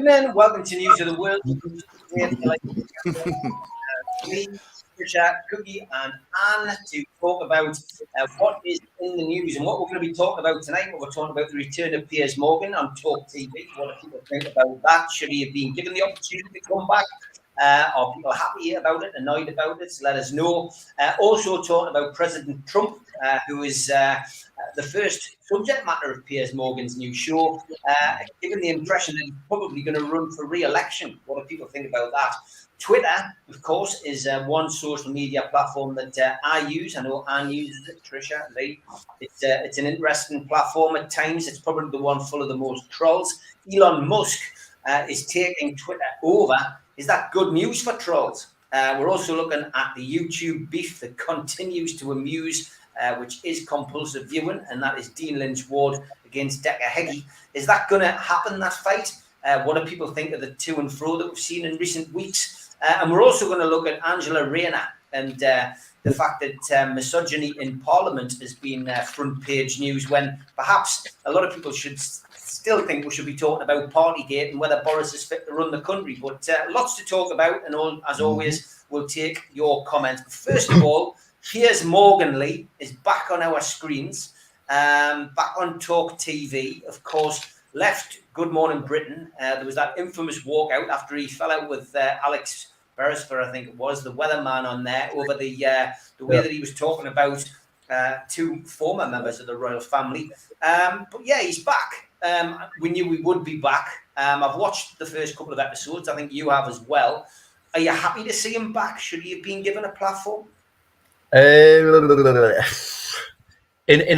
evening. Welcome to News of the World. Me, Patricia, Cookie, and Anne to talk about what is in the news and what we're going to be talking about tonight. We're talking about the return of Piers Morgan on Talk TV. What do people think about that? Should he have been given the opportunity to come back? Are people happy about it, annoyed about it? Let us know. Also talking about President Trump, who is the first subject matter of Piers Morgan's new show, given the impression that he's probably going to run for re-election. What do people think about that? Twitter, of course, is one social media platform that I use. I know Anne uses it, Patricia, Lee. It's an interesting platform at times. It's probably the one full of the most trolls. Elon Musk is taking Twitter over. Is that good news for trolls? We're also looking at the YouTube beef that continues to amuse, which is compulsive viewing, and that is Dean Lynch Ward against Decca Heggie. Is that going to happen, that fight? What do people think of the to and fro that we've seen in recent weeks? And we're also going to look at Angela Rayner and the fact that misogyny in Parliament has been front page news, when perhaps a lot of people should still think we should be talking about Partygate and whether Boris is fit to run the country. But lots to talk about, and as always, we'll take your comments. But first of all, Piers Morgan, Lee, is back on our screens, back on Talk TV, of course. Left Good Morning Britain. There was that infamous walkout after he fell out with Alex Beresford, I think it was, the weatherman on there, over the way that he was talking about two former members of the royal family. But yeah, he's back. We knew we would be back. I've watched the first couple of episodes. I think you have as well. Are you happy to see him back? Should he have been given a platform? In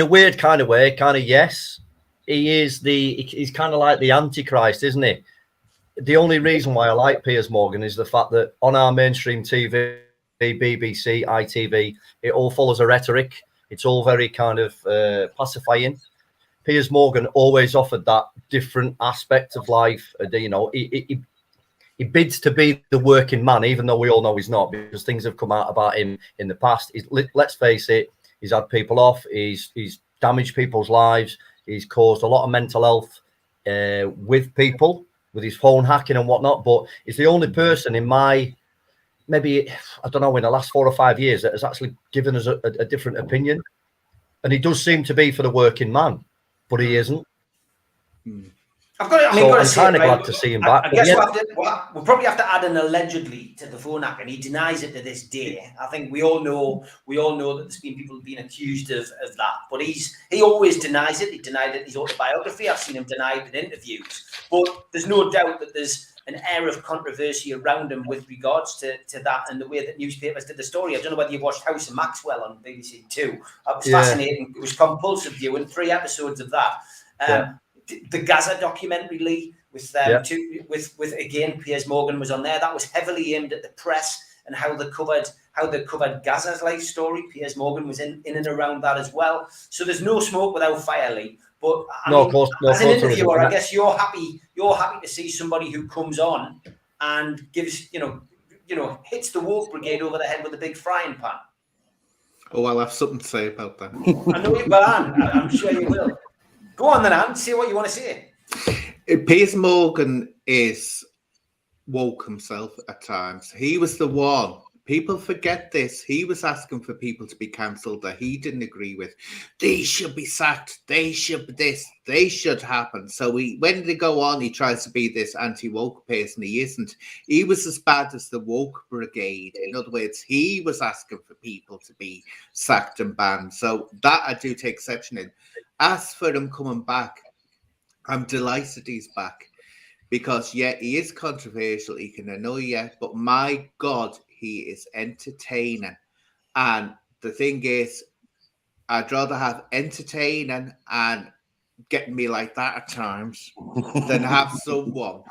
a weird kind of way, yes. He's kind of like the Antichrist, isn't he? The only reason why I like Piers Morgan is the fact that on our mainstream TV, BBC, ITV, it all follows a rhetoric. It's all very kind of pacifying. Piers Morgan always offered that different aspect of life. You know, he bids to be the working man, even though we all know he's not, because things have come out about him in the past. Let's face it, he's had people off. He's damaged people's lives. He's caused a lot of mental health with people, with his phone hacking and whatnot. But he's the only person in my, maybe, I don't know, in the last 4 or 5 years that has actually given us a different opinion. And he does seem to be for the working man, but he isn't. I'm kind of glad to see him back. I guess we'll probably have to add an allegedly to the phone hack, and he denies it to this day. I think we all know that there's been people being accused of that, but he always denies it. He denied it in his autobiography. I've seen him deny it in interviews, but there's no doubt that there's an air of controversy around him with regards to that and the way that newspapers did the story. I don't know whether you watched House of Maxwell on BBC Two. It was fascinating. It was compulsive viewing, 3 episodes of that. The Gaza documentary, Lee, with again, Piers Morgan was on there. That was heavily aimed at the press and how they covered Gaza's life story. Piers Morgan was in and around that as well. So there's no smoke without fire, Lee. But as an interviewer, I guess you're happy to see somebody who comes on and gives, hits the woke brigade over the head with a big frying pan. Oh, I'll have something to say about that. I know you will, I'm sure you will. Go on then, Anne. Say what you want to say. Piers Morgan is woke himself at times. He was the one. People forget this. He was asking for people to be cancelled that he didn't agree with. They should be sacked. They should be this. They should happen. So when they go on, he tries to be this anti-woke person. He isn't. He was as bad as the woke brigade. In other words, he was asking for people to be sacked and banned. So that I do take exception in. As for him coming back, I'm delighted he's back because, he is controversial. He can annoy you, but my God, he is entertaining. And the thing is, I'd rather have entertaining and getting me like that at times than have someone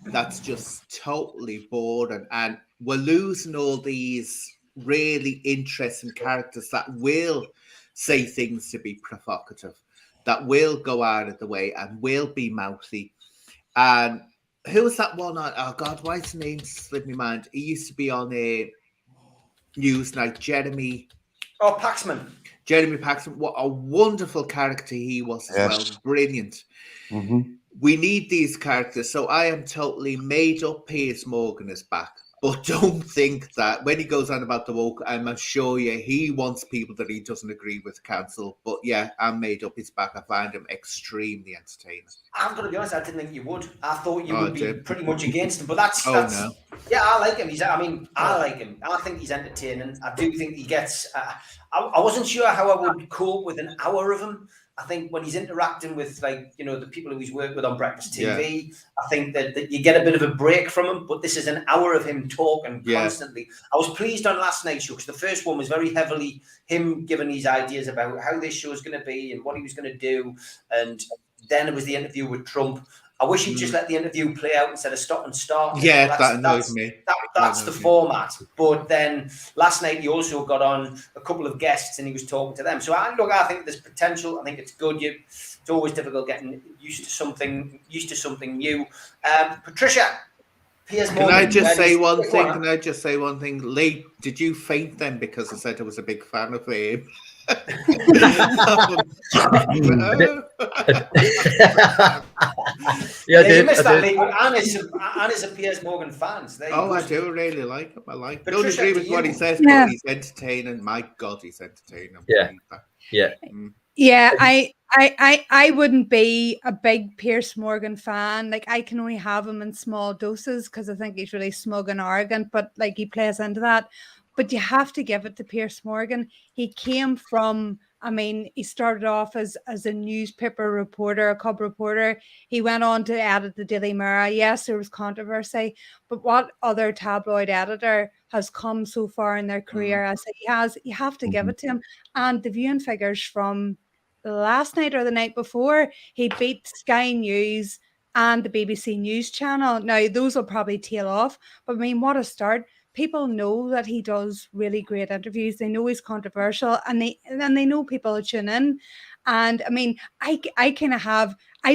that's just totally boring. And we're losing all these really interesting characters that will say things to be provocative, that will go out of the way and will be mouthy. And who was that one on? Oh God, why is his name slip my mind? He used to be on a Newsnight, Jeremy. Oh, Paxman. Jeremy Paxman, what a wonderful character he was as well. Brilliant. Mm-hmm. We need these characters. So I am totally made up Piers Morgan is back. But don't think that when he goes on about the woke, I'm assure you he wants people that he doesn't agree with cancel. But yeah, I'm made up his back. I find him extremely entertaining. I'm going to be honest, I didn't think you would. I thought you would be pretty much against him. But that's no. Yeah, I like him. I like him. I think he's entertaining. I do think he gets... I wasn't sure how I would cope with an hour of him. I think when he's interacting with, like, you know, the people who he's worked with on Breakfast TV, I think that you get a bit of a break from him. But this is an hour of him talking constantly. I was pleased on last night's show because the first one was very heavily him giving these ideas about how this show is going to be and what he was going to do. And then it was the interview with Trump. I wish he'd just let the interview play out instead of stop and start. Yeah, that annoys me. That's the format. But then last night he also got on a couple of guests and he was talking to them. So I think there's potential. I think it's good. It's always difficult getting used to something new. Patricia, Piers Morgan. Can I just say one thing? Lee, did you faint then because I said I was a big fan of him? You missed that, Lee. Anna's a Piers Morgan fan. I do really like him. I don't agree with what he says, but he's entertaining. My God, he's entertaining. I wouldn't be a big Piers Morgan fan. Like, I can only have him in small doses because I think he's really smug and arrogant, but like he plays into that. But you have to give it to Piers Morgan. He came from, he started off as a newspaper reporter, a cub reporter. He went on to edit the Daily Mirror. Yes, there was controversy, but what other tabloid editor has come so far in their career as he has? You have to give it to him. And the viewing figures from last night or the night before, he beat Sky News and the BBC News Channel. Now, those will probably tail off, but what a start. People know that he does really great interviews. They know he's controversial, and they know people will tune in. And I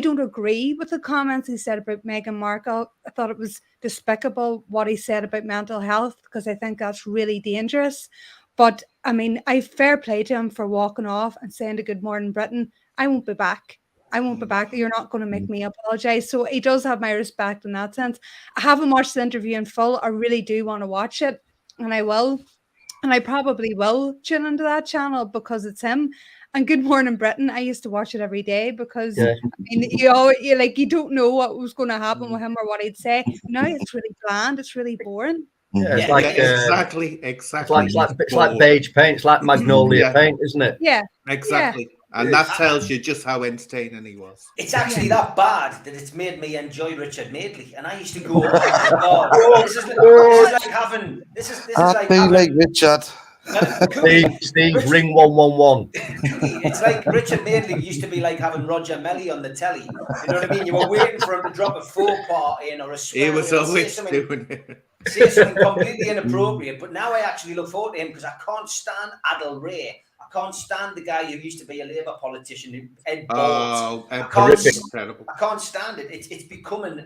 don't agree with the comments he said about Meghan Markle. I thought it was despicable what he said about mental health, because I think that's really dangerous. But I fair play to him for walking off and saying to Good Morning Britain, I won't be back. You're not going to make me apologize. So he does have my respect in that sense. I haven't watched the interview in full. I really do want to watch it, and I will. And I probably will tune into that channel because it's him. And Good Morning Britain, I used to watch it every day because you don't know what was going to happen with him or what he'd say. Now it's really bland. It's really boring. Exactly. It's like beige paint. It's like magnolia paint, isn't it? Yeah. Exactly. Yeah. And that tells you just how entertaining he was. It's actually that bad that it's made me enjoy Richard Madeley. And I used to go, this is like Richard. Steve, ring 111. It's like Richard Madeley used to be like having Roger Melly on the telly. You know what I mean? You were waiting for him to drop a faux part in or a swear. He was always doing it. Say something completely inappropriate. But now I actually look forward to him because I can't stand Adel Ray. I can't stand the guy who used to be a Labour politician, Ed Balls. I can't stand it. It's becoming a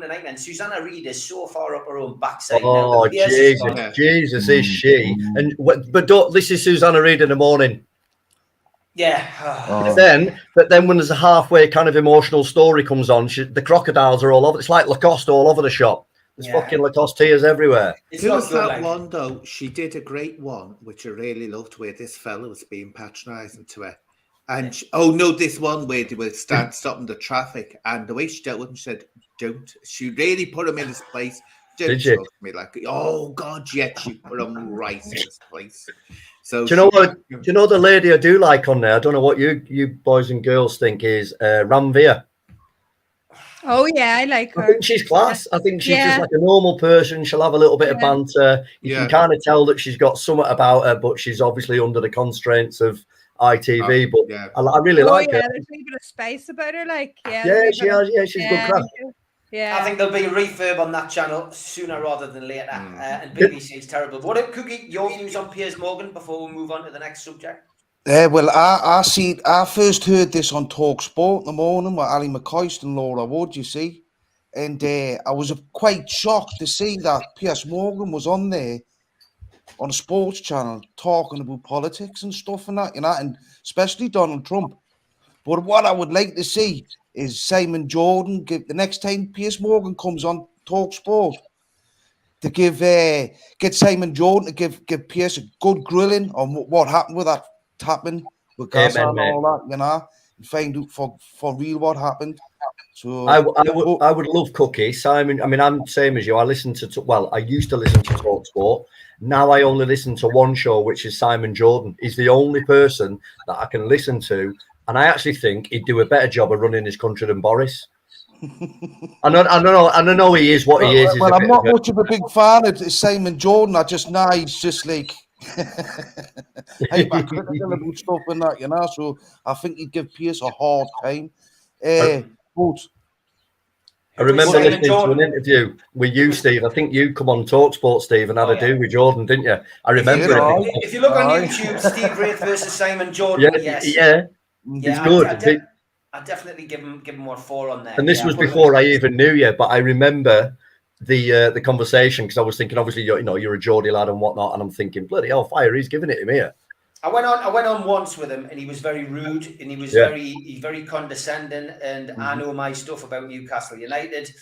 nightmare. And Susanna Reid is so far up her own backside. Oh, Jesus, is she? And this is Susanna Reid in the morning. Yeah. But then when there's a halfway kind of emotional story comes on, the crocodiles are all over. It's like Lacoste all over the shop. There's fucking Lacoste tears everywhere. Who was that one, though? She did a great one, which I really loved, where this fella was being patronising to her. And this one where they were stopping the traffic. And the way she dealt with him, she said, don't. She really put him in his place. Did she? Me like, oh, God, yet she put him right in his place. So do you know the lady I do like on there? I don't know what you boys and girls think is Ranveer. Oh yeah, I like her. I think she's class. I think she's just like a normal person. She'll have a little bit of banter. You can kind of tell that she's got somethut about her, but she's obviously under the constraints of ITV. I really like her. There's a little bit of space about her. She has. Yeah, she's good crack. Yeah, I think there'll be a refurb on that channel sooner rather than later. And BBC is terrible. What, Cookie, your views on Piers Morgan before we move on to the next subject? Well, I first heard this on Talk Sport in the morning with Ali McCoist and Laura Wood, you see. And I was quite shocked to see that Piers Morgan was on there on a sports channel talking about politics and stuff and that, and especially Donald Trump. But what I would like to see is Simon Jordan give the next time Piers Morgan comes on Talk Sport to get Simon Jordan to give Piers a good grilling on what happened with that tapping with Gaza and all that, and find out for real what happened. So I would love Cookie. Simon, I mean, I'm the same as you. I listen to, I used to listen to Talk Sport. Now I only listen to one show, which is Simon Jordan. He's the only person that I can listen to. And I actually think he'd do a better job of running his country than Boris. I know he is what he is. Well, I'm not much of a big fan of Simon Jordan. He's just like hypercritical about stuff and that, so I think he'd give Piers a hard time. I remember listening to an interview with you, Steve. I think you come on Talk Sport, Steve, and had a do with Jordan, didn't you? I remember it. If you look on YouTube, Steve Wraith versus Simon Jordan, it's good. I definitely give him more 4 on there. And this was before I even knew you, but I remember the conversation because I was thinking, obviously, you're a Geordie lad and whatnot, and I'm thinking, bloody hell, fire, he's giving it to me here. I went on once with him, and he was very rude, and he was very condescending. And I know my stuff about Newcastle United.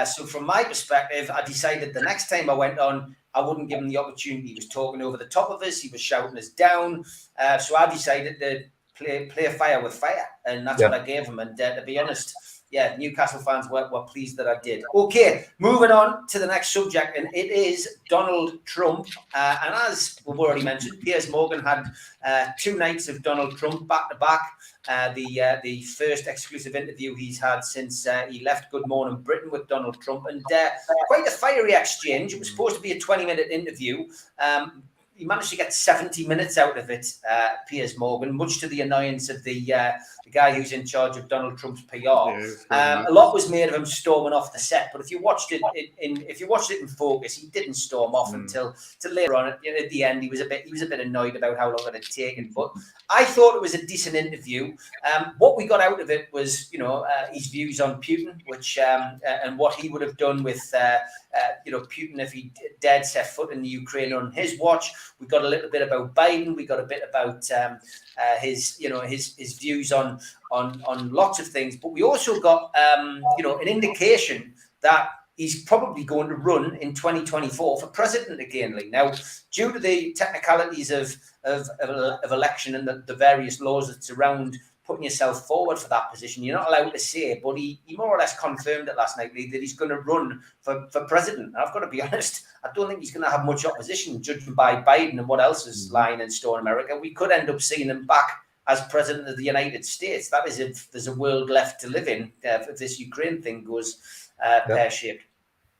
So from my perspective, I decided the next time I went on, I wouldn't give him the opportunity. He was talking over the top of us. He was shouting us down. So I decided to play fire with fire, and that's what I gave him. And to be honest, Newcastle fans were pleased that I did. Okay, moving on to the next subject, and it is Donald Trump. And as we've already mentioned, Piers Morgan had 2 nights of Donald Trump back to back. The first exclusive interview he's had since he left Good Morning Britain with Donald Trump, and quite a fiery exchange. It was supposed to be a 20-minute interview. He managed to get 70 minutes out of it, Piers Morgan, much to the annoyance of the guy who's in charge of Donald Trump's PR. A lot was made of him storming off the set, but if you watched it in focus, he didn't storm off until later on. At the end, he was a bit annoyed about how long it had taken. But I thought it was a decent interview. What we got out of it was, his views on Putin, which and what he would have done with Putin if he dared set foot in the Ukraine on his watch. We got a little bit about Biden. We got a bit about his views on lots of things. But we also got an indication that he's probably going to run in 2024 for president again, Lee. Now, due to the technicalities of election and the various laws that surround putting yourself forward for that position, you're not allowed to say, but he more or less confirmed it last night, Lee, that he's going to run for president. And I've got to be honest, I don't think he's going to have much opposition, judging by Biden and what else is lying in store in America. We could end up seeing him back as president of the United States. That is if there's a world left to live in, if this Ukraine thing goes pear-shaped.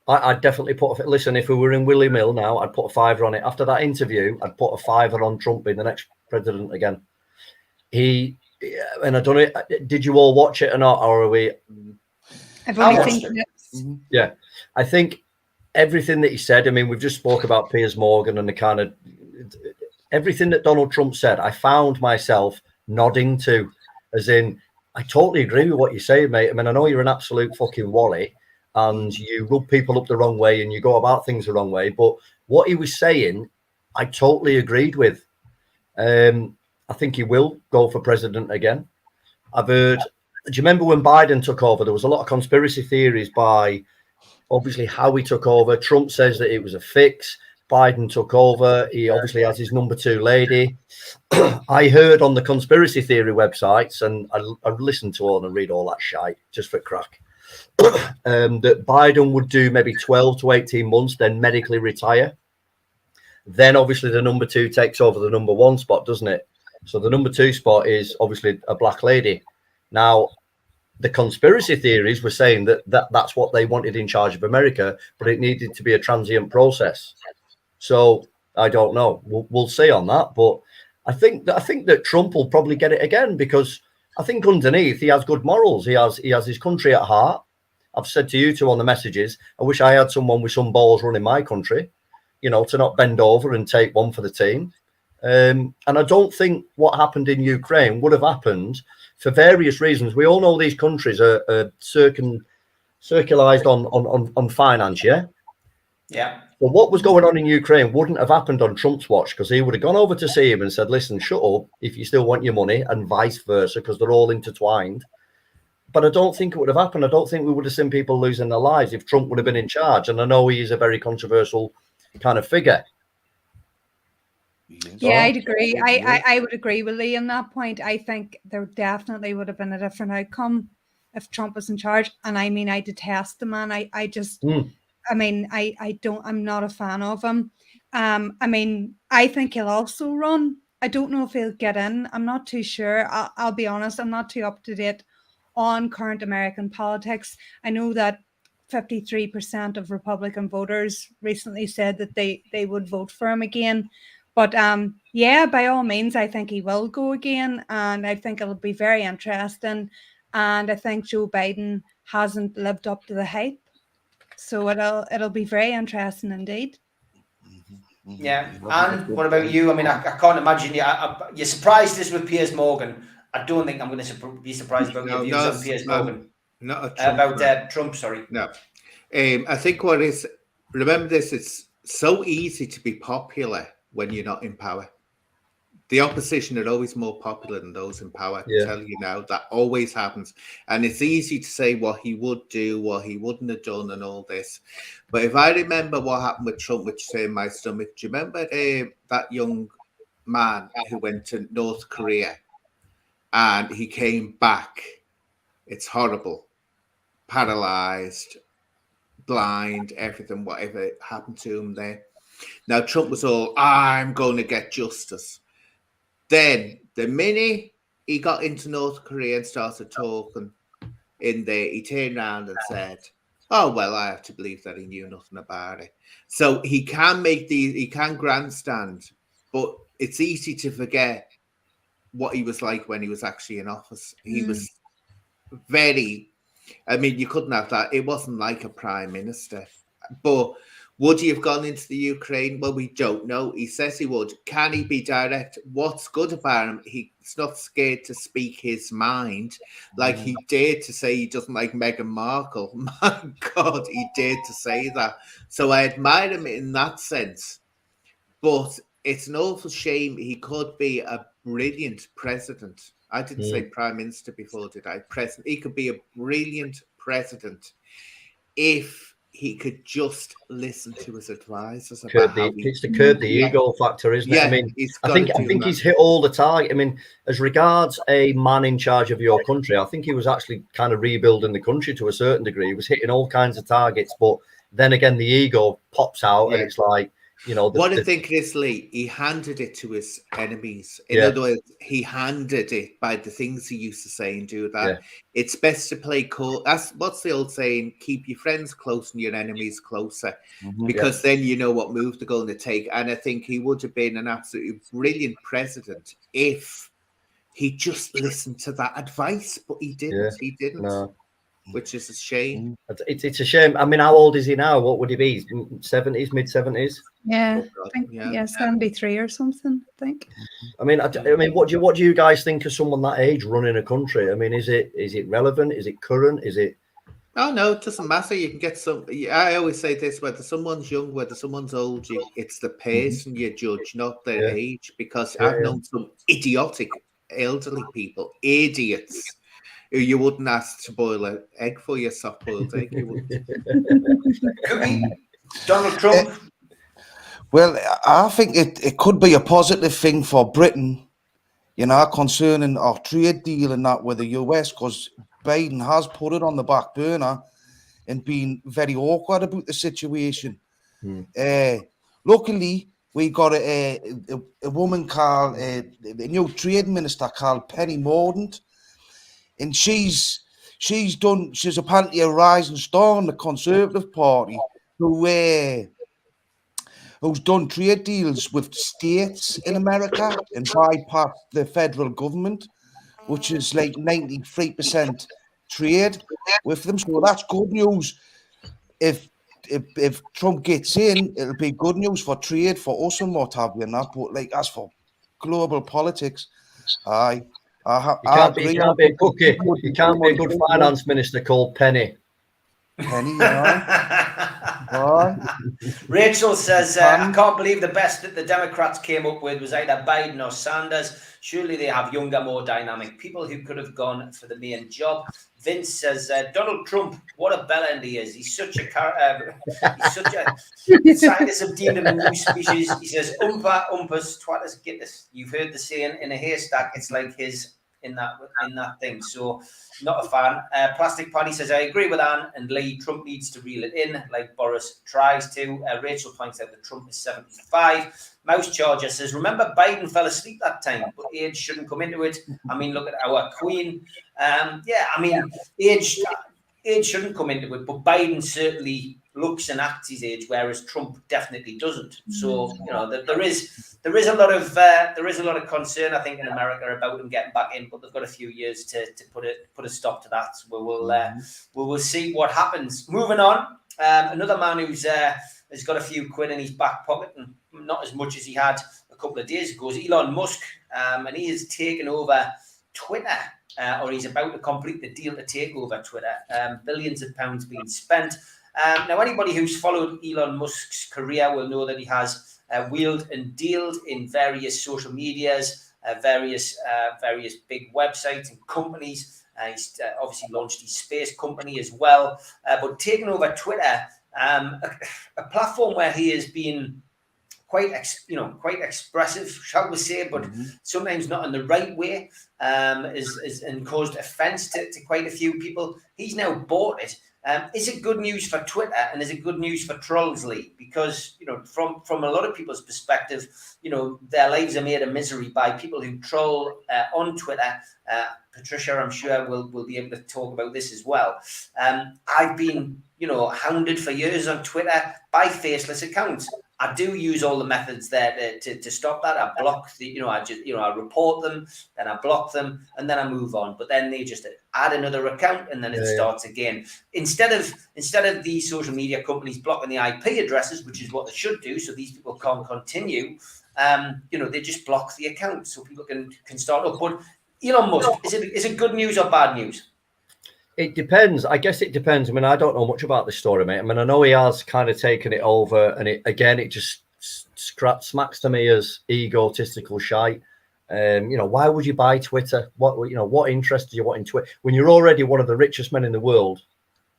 I'd definitely listen, if we were in Willie Mill now, I'd put a $5 on it. After that interview, I'd put a $5 on Trump being the next president again. And I don't know, did you all watch it or not, or are we? I've only seen it. Yeah, I think everything that he said, I mean, we've just spoke about Piers Morgan and the kind of everything that Donald Trump said, I found myself nodding to, as in, I totally agree with what you say, mate. I mean, I know you're an absolute fucking wally and you rub people up the wrong way and you go about things the wrong way, but what he was saying, I totally agreed with. I think he will go for president again. I've heard, do you remember when Biden took over? There was a lot of conspiracy theories by obviously how he took over. Trump says that it was a fix. Biden took over. He obviously has his number 2 lady. I heard on the conspiracy theory websites, and I listened to all and read all that shite just for crack, that Biden would do maybe 12 to 18 months, then medically retire. Then obviously the number 2 takes over the number 1 spot, doesn't it? So the number 2 spot is obviously a black lady. Now, the conspiracy theories were saying that's what they wanted in charge of America, but it needed to be a transient process. So I don't know. We'll see on that. But I think that Trump will probably get it again, because I think underneath he has good morals. He has his country at heart. I've said to you two on the messages, I wish I had someone with some balls running my country, to not bend over and take one for the team. And I don't think what happened in Ukraine would have happened for various reasons. We all know these countries are circularized on finance, yeah? Yeah. But what was going on in Ukraine wouldn't have happened on Trump's watch, because he would have gone over to see him and said, listen, shut up if you still want your money, and vice versa, because they're all intertwined. But I don't think it would have happened. I don't think we would have seen people losing their lives if Trump would have been in charge. And I know he is a very controversial kind of figure. Yeah, I'd agree. I would agree with Lee on that point. I think there definitely would have been a different outcome if Trump was in charge. And I mean, I detest the man. I just, I mean, I'm not a fan of him. I mean, I think he'll also run. I don't know if he'll get in. I'm not too sure. I'll be honest. I'm not too up to date on current American politics. I know that 53% of Republican voters recently said that they would vote for him again. But yeah, by all means, I think he will go again, and I think it'll be very interesting. And I think Joe Biden hasn't lived up to the hype, so it'll be very interesting indeed. Yeah, and what about you? I mean, I can't imagine you're surprised this with Piers Morgan. I don't think I'm going to be surprised about your views on Piers Morgan. Not about Trump. Sorry. No, I think remember this. It's so easy to be popular when you're not in power. The opposition are always more popular than those in power. I tell you now, that always happens. And it's easy to say what he would do, what he wouldn't have done, and all this. But if I remember what happened with Trump, which is in my stomach, do you remember that young man who went to North Korea and he came back? It's horrible. Paralyzed, blind, everything, whatever happened to him there. Now, Trump was all, I'm going to get justice. Then, the minute he got into North Korea and started talking in there, he turned around and said, oh, well, I have to believe that he knew nothing about it. So he can he can grandstand, but it's easy to forget what he was like when he was actually in office. He was very, I mean, you couldn't have that. It wasn't like a prime minister. But would he have gone into the Ukraine? Well, we don't know. He says he would. Can he be direct? What's good about him? He's not scared to speak his mind. Like he dared to say he doesn't like Meghan Markle. My God, he dared to say that. So I admire him in that sense. But it's an awful shame. He could be a brilliant president. I didn't say prime minister before, did I? President. He could be a brilliant president if he could just listen to his advisors. It's to curb the ego factor, isn't it? I mean, I think he's hit all the target. I mean, as regards a man in charge of your country, I think he was actually kind of rebuilding the country to a certain degree. He was hitting all kinds of targets, but then again, the ego pops out, and it's like, you know, what I think is, Lee, he handed it to his enemies. In other words, he handed it by the things he used to say and do that. It's best to play cool. That's what's the old saying: keep your friends close and your enemies closer, because then you know what move they're going to take. And I think he would have been an absolutely brilliant president if he just listened to that advice, but he didn't. He didn't. No. Which is a shame. It's a shame. I mean, how old is he now? What would he be? 70s, mid-70s? Yeah, I think 73 or something, I think. I mean, what do you guys think of someone that age running a country? I mean, is it relevant? Is it current? Is it? Oh no, it doesn't matter. You can get some. I always say this: whether someone's young, whether someone's old, it's the person you judge, not their age. Because I've known some idiotic elderly people, idiots. You wouldn't ask to boil an egg for your soft-boiled egg. You wouldn't. Donald Trump. Well, I think it could be a positive thing for Britain, you know, concerning our trade deal and that with the US, because Biden has put it on the back burner and been very awkward about the situation. Luckily, we got a woman called, a new trade minister called Penny Mordaunt. And she's apparently a rising star in the Conservative Party who's done trade deals with states in America and bypassed the federal government, which is like 93% trade with them. So that's good news. If Trump gets in, it'll be good news for trade for us and what have you, and that. But like as for global politics, You can't be a good finance minister called Penny. You can't be a good finance minister called Penny. Penny Mordaunt. I Penny, you know. Boy. Rachel says, I can't believe the best that the Democrats came up with was either Biden or Sanders. Surely they have younger, more dynamic people who could have gone for the main job. Vince says, Donald Trump, what a bellend he is. He's such a scientists have deemed him a new species. He says, umpus, twattus, gitters. You've heard the saying, in a haystack, it's like his in that thing. So not a fan. Plastic Paddy says, I agree with Anne and Lee. Trump needs to reel it in like Boris tries to. Rachel points out that Trump is 75. Mouse Charger says, remember Biden fell asleep that time, but age shouldn't come into it. I mean, look at our queen. Age shouldn't come into it, but Biden certainly looks and acts his age, whereas Trump definitely doesn't. So there is a lot of concern, I think, in America about him getting back in, but they've got a few years to put a stop to that. So we will see what happens. Moving on, another man who's has got a few quid in his back pocket, and not as much as he had a couple of days ago, is Elon Musk, and he has taken over Twitter. Or he's about to complete the deal to take over Twitter. Billions of pounds being spent. Now, anybody who's followed Elon Musk's career will know that he has wheeled and dealed in various social medias, various big websites and companies. He's obviously launched his space company as well. But taking over Twitter, a platform where he has been quite expressive, shall we say, but sometimes not in the right way, and caused offence to quite a few people. He's now bought it. Is it good news for Twitter, and is it good news for trolls, Lee? Because from a lot of people's perspective, their lives are made a misery by people who troll on Twitter. Patricia, I'm sure, will be able to talk about this as well. I've been hounded for years on Twitter by faceless accounts. I do use all the methods there to stop that. I block I report them, then I block them, and then I move on. But then they just add another account, and then it starts again. Instead of these social media companies blocking the IP addresses, which is what they should do, so these people can't continue. They just block the account so people can start up. But Elon Musk, is it good news or bad news? It depends. I guess it depends. I mean, I don't know much about this story, mate. I mean, I know he has kind of taken it over, and it just smacks to me as egotistical shite. Why would you buy Twitter? What interest do you want in Twitter when you're already one of the richest men in the world?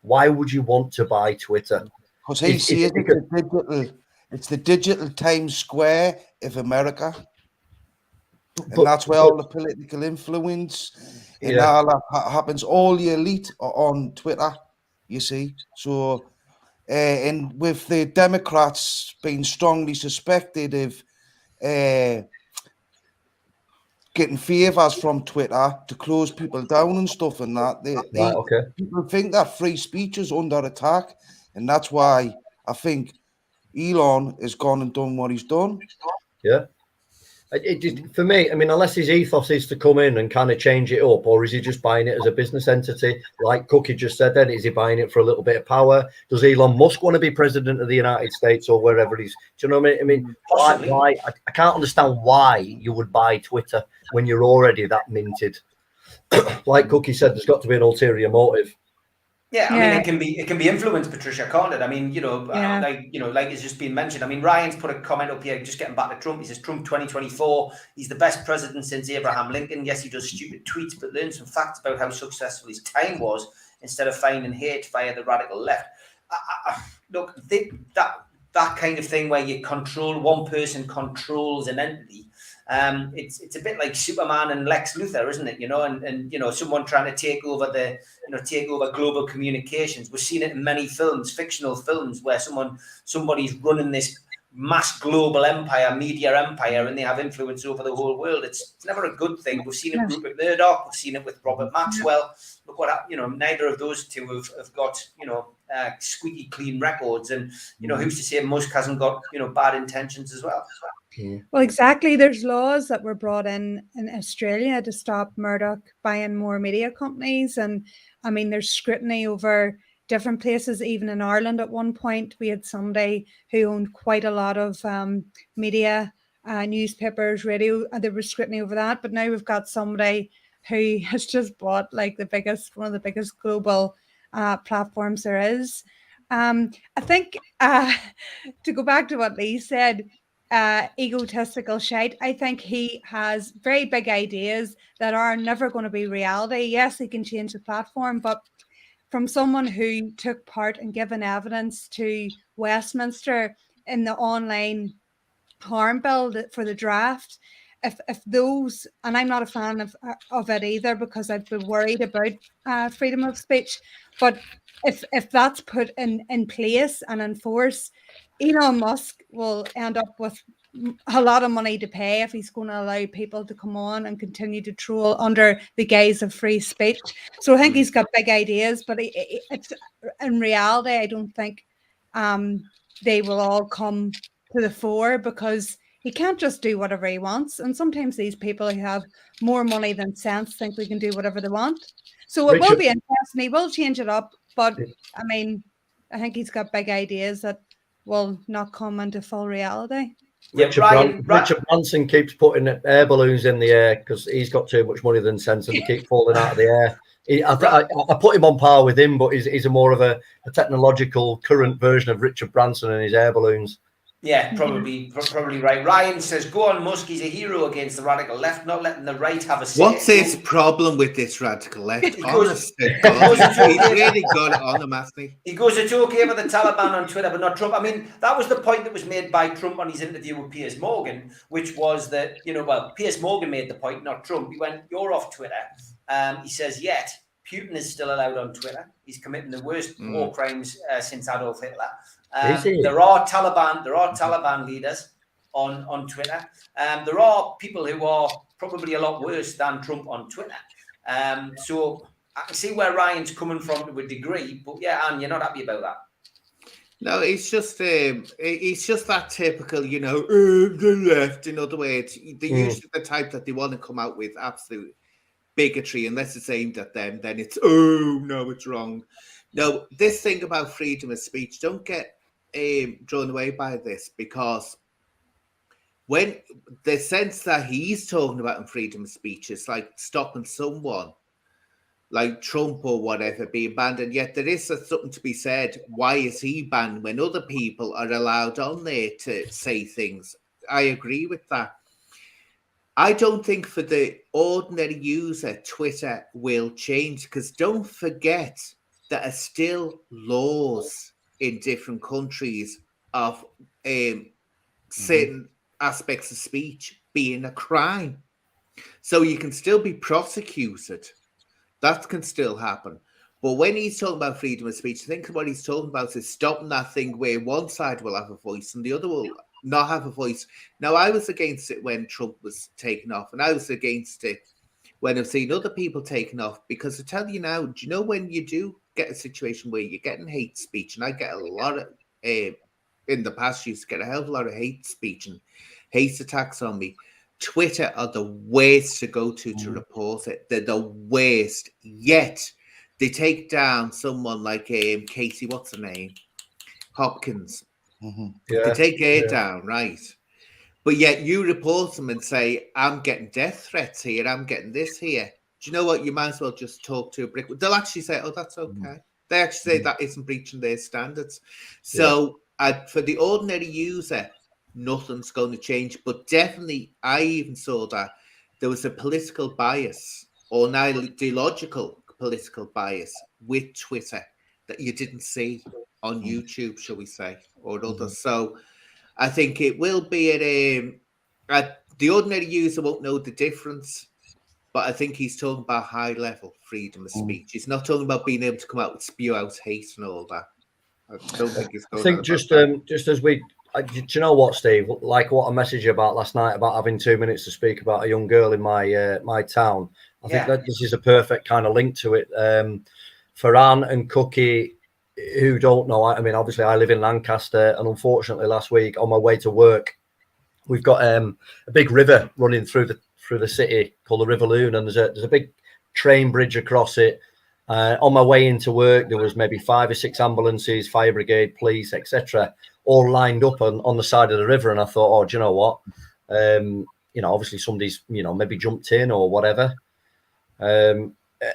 Why would you want to buy Twitter? Because it's the digital Times Square of America, and that's where all the political influence. And all that happens. All the elite are on Twitter, you see. So, and with the Democrats being strongly suspected of getting favours from Twitter to close people down and stuff and that, people think that free speech is under attack, and that's why I think Elon has gone and done what he's done. Yeah. For me, I mean, unless his ethos is to come in and kind of change it up, or is he just buying it as a business entity? Like Cookie just said then, is he buying it for a little bit of power? Does Elon Musk want to be president of the United States or wherever he's? Do you know what I mean? Why? I can't understand why you would buy Twitter when you're already that minted. Like Cookie said, there's got to be an ulterior motive. Yeah, I mean, it can be influenced, Patricia, can't it? I mean, like it's just been mentioned. I mean, Ryan's put a comment up here, just getting back to Trump. He says, Trump 2024, he's the best president since Abraham Lincoln. Yes, he does stupid tweets, but learns some facts about how successful his time was instead of finding hate via the radical left. Look, that kind of thing where you control, one person controls an entity. It's a bit like Superman and Lex Luthor, isn't it? And someone trying to take over global communications. We've seen it in many films, fictional films, where somebody's running this mass global empire, media empire, and they have influence over the whole world. It's never a good thing. We've seen it with Rupert Murdoch. We've seen it with Robert Maxwell. Look what neither of those two have got squeaky clean records, and who's to say Musk hasn't got bad intentions as well. Well, exactly. There's laws that were brought in Australia to stop Murdoch buying more media companies. And I mean, there's scrutiny over different places. Even in Ireland at one point, we had somebody who owned quite a lot of media, newspapers, radio, and there was scrutiny over that. But now we've got somebody who has just bought like one of the biggest global platforms there is. I think to go back to what Lee said, egotistical shite. I think he has very big ideas that are never going to be reality. Yes, he can change the platform, but from someone who took part in giving evidence to Westminster in the online harm bill for the draft, if those, and I'm not a fan of it either because I've been worried about freedom of speech, but if that's put in place and in force, Elon Musk will end up with a lot of money to pay if he's going to allow people to come on and continue to troll under the guise of free speech. So I think he's got big ideas, but it's in reality, I don't think they will all come to the fore because he can't just do whatever he wants. And sometimes these people who have more money than sense think they can do whatever they want. So it will be interesting. He will change it up, but I mean, I think he's got big ideas that will not come into full reality. Richard Branson keeps putting air balloons in the air because he's got too much money than sense, and they keep falling out of the air. I put him on par with him, but he's a more of a technological current version of Richard Branson and his air balloons. Yeah, probably right. Ryan says, "Go on, Musk. He's a hero against the radical left, not letting the right have a say." What's his problem with this radical left? He's really got it on him, hasn't he? He goes, "It's okay for the Taliban on Twitter, but not Trump." I mean, that was the point that was made by Trump on his interview with Piers Morgan, which was that, Piers Morgan made the point, not Trump. He went, "You're off Twitter." He says, "Yet Putin is still allowed on Twitter. He's committing the worst war crimes since Adolf Hitler." There are Taliban leaders on Twitter. There are people who are probably a lot worse than Trump on Twitter. So I can see where Ryan's coming from to a degree, but yeah, Anne, you're not happy about that. No, it's just that typical, the left. In other words, they're usually the type that they want to come out with absolute bigotry, unless it's aimed at them. Then it's it's wrong. No, this thing about freedom of speech, don't get drawn away by this, because when the sense that he's talking about in freedom of speech is like stopping someone like Trump or whatever being banned, and yet there is something to be said. Why is he banned when other people are allowed on there to say things? I agree with that. I don't think for the ordinary user, Twitter will change, because don't forget there are still laws in different countries of certain aspects of speech being a crime. So you can still be prosecuted. That can still happen. But when he's talking about freedom of speech, I think what he's talking about is stopping that thing where one side will have a voice and the other will not have a voice. Now, I was against it when Trump was taken off, and I was against it when I've seen other people taken off, because I tell you now, do you know when you do get a situation where you're getting hate speech, and I get a lot of, in the past, used to get a hell of a lot of hate speech and hate attacks on me. Twitter are the worst to go to report it. They're the worst. Yet they take down someone like Casey, what's her name? Hopkins. They take her down, right? But yet you report them and say, I'm getting death threats here, I'm getting this here. Do you know what? You might as well just talk to a brick. They'll actually say, oh, that's okay. They actually say that isn't breaching their standards. So for the ordinary user, nothing's going to change. But definitely, I even saw that there was a political bias, or an ideological political bias with Twitter that you didn't see on YouTube, shall we say, or others. So I think it will be the ordinary user won't know the difference, but I think he's talking about high level freedom of speech. He's not talking about being able to come out and spew out hate and all that. I don't think he's going. I think just as we, do you know what, Steve? Like what I messaged you about last night about having 2 minutes to speak about a young girl in my town. I think that this is a perfect kind of link to it. For Anne and Cookie, who don't know, I mean, obviously I live in Lancaster, and unfortunately last week on my way to work, we've got a big river running through the city called the River Loon, and there's a big train bridge across it. On my way into work, there was maybe 5 or 6 ambulances, fire brigade, police, etc., all lined up on the side of the river. And I thought, oh, do you know what? Obviously somebody's, maybe jumped in or whatever.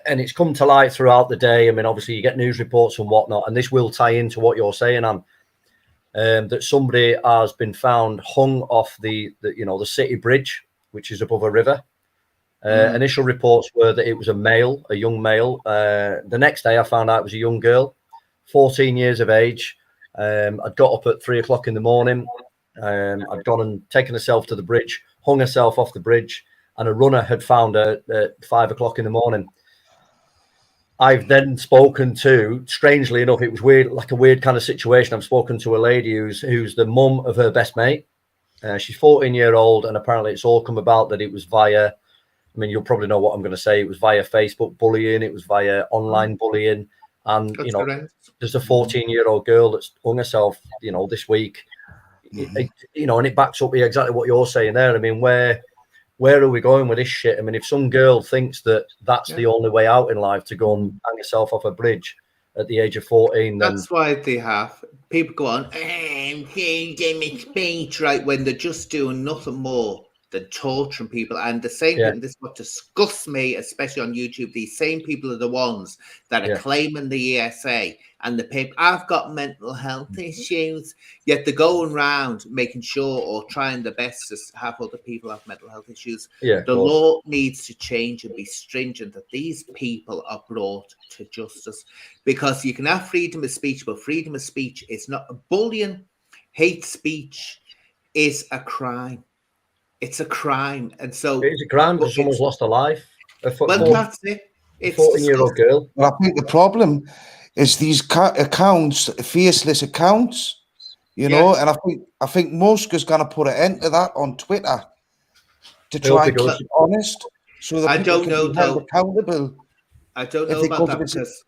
and it's come to light throughout the day. I mean, obviously you get news reports and whatnot, and this will tie into what you're saying, Anne, that somebody has been found hung off the city bridge, which is above a river. Initial reports were that it was a young male. The next day I found out it was a young girl, 14 years of age. I'd got up at 3 o'clock in the morning. I'd gone and taken herself to the bridge, hung herself off the bridge, and a runner had found her at 5 o'clock in the morning. I've then spoken to, strangely enough, it was weird, like a weird kind of situation. I've spoken to a lady who's the mum of her best mate. She's 14-year-old, and apparently it's all come about that it was via, I mean, you'll probably know what I'm going to say. It was via Facebook bullying. It was via online bullying. And, That's correct. There's a 14-year-old girl that's hung herself, this week, and it backs up exactly what you're saying there. I mean, where are we going with this shit? I mean, if some girl thinks that that's the only way out in life, to go and hang herself off a bridge at the age of 14, then that's why they have people go on speech, right, when they're just doing nothing more than torturing people. And the same thing, this is what disgusts me, especially on YouTube. These same people are the ones that are claiming the ESA and the paper. I've got mental health issues, yet they're going around making sure or trying their best to have other people have mental health issues. The law needs to change and be stringent, that these people are brought to justice, because you can have freedom of speech, but freedom of speech is not bullying. Hate speech is a crime. It's a crime, and so it's a crime because someone's lost a life. That's it. It's 14-year-old girl. But I think the problem is these accounts, faceless accounts, and I think Musk is going to put an end to that on Twitter to try and keep it honest, so that people can be held accountable. I don't know about that, because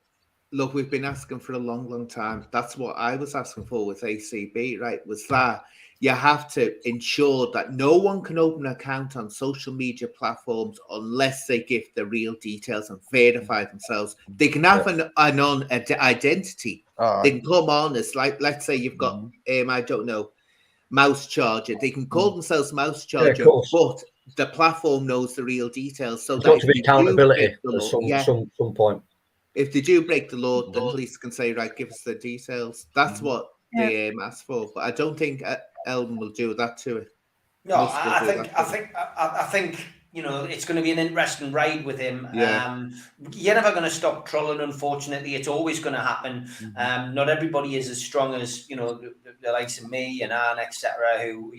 look, we've been asking for a long, long time. That's what I was asking for with ACB, right? Was that you have to ensure that no one can open an account on social media platforms unless they give the real details and verify themselves. They can have an identity. They can come on as, like, let's say you've got, I don't know, Mouse Charger. They can call themselves Mouse Charger, but the platform knows the real details. So there's got to be accountability at some point. If they do break the law, the police can say, right, give us the details. That's what they ask for. But I don't think Elon will do that to it. No, I think it's going to be an interesting ride with him. You're never going to stop trolling. Unfortunately, it's always going to happen. Not everybody is as strong as the likes of me and Anne, etc. Who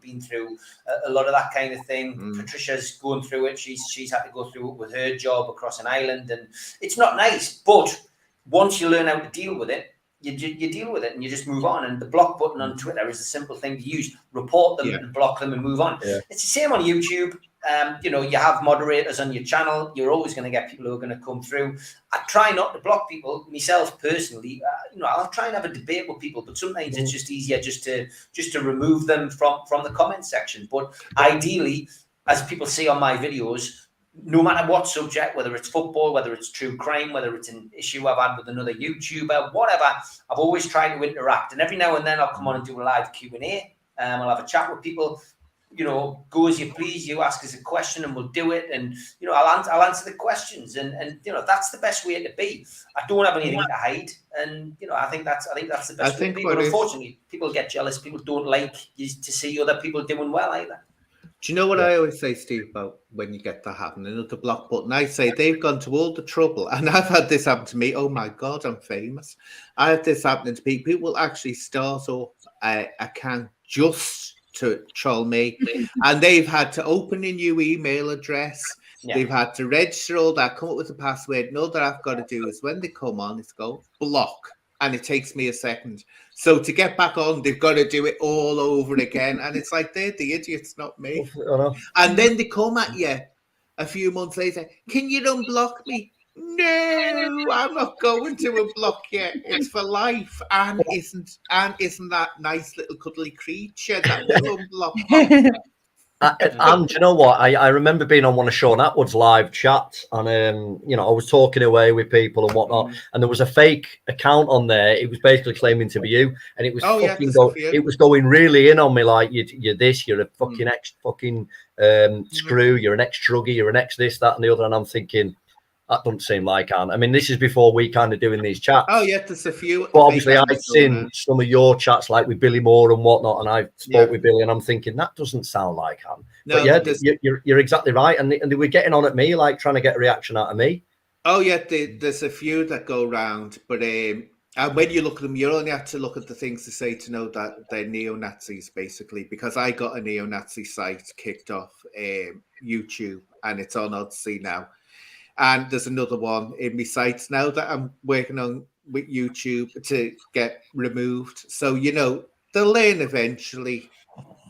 been through a lot of that kind of thing. Patricia's going through it. She's had to go through it with her job across an island, and it's not nice. But once you learn how to deal with it, you deal with it and you just move on. And the block button on Twitter is a simple thing to use. Report them and block them and move on. It's the same on YouTube. You have moderators on your channel. You're always going to get people who are going to come through. I try not to block people myself personally. I'll try and have a debate with people, but sometimes it's just easier just to remove them from the comment section. But ideally, as people see on my videos, no matter what subject, whether it's football, whether it's true crime, whether it's an issue I've had with another YouTuber, whatever, I've always tried to interact. And every now and then I'll come on and do a live Q&A. I'll have a chat with people. Go as you please. You ask us a question and we'll do it. And, I'll answer the questions. And that's the best way to be. I don't have anything to hide. And, I think that's the best way to be. But unfortunately, people get jealous. People don't like to see other people doing well either. Do you know what I always say, Steve, about when you get that happening with the block button? I say they've gone to all the trouble, and I've had this happen to me. Oh my God, I'm famous. I have this happening to people. People will actually start off an account just to troll me, and they've had to open a new email address. They've had to register all that, come up with a password. And all that I've got to do is when they come on, it's go block. And it takes me a second. So to get back on, they've got to do it all over again. And it's like, they're the idiots, not me. And then they come at you a few months later. Can you unblock me? No, I'm not going to unblock you. It's for life. Anne isn't that nice little cuddly creature that will unblock me. And you know what? I remember being on one of Sean Atwood's live chats, and I was talking away with people and whatnot, and there was a fake account on there. It was basically claiming to be you, and it was it was going really in on me, like you're this, you're a fucking ex screw, you're an ex druggie, you're an ex this, that, and the other, and I'm thinking, That doesn't seem like Anne. I mean, this is before we kind of doing these chats. Oh yeah, there's a few. But obviously, I've seen some of your chats, like with Billy Moore and whatnot, and I spoke with Billy, and I'm thinking that doesn't sound like Anne. No, but yeah, you're exactly right, and they were getting on at me, like trying to get a reaction out of me. Oh yeah, there's a few that go round, but and when you look at them, you only have to look at the things to say to know that they're neo-Nazis, basically, because I got a neo-Nazi site kicked off YouTube, and it's on Odyssey now. And there's another one in my sites now that I'm working on with YouTube to get removed. So, you know, they'll learn eventually.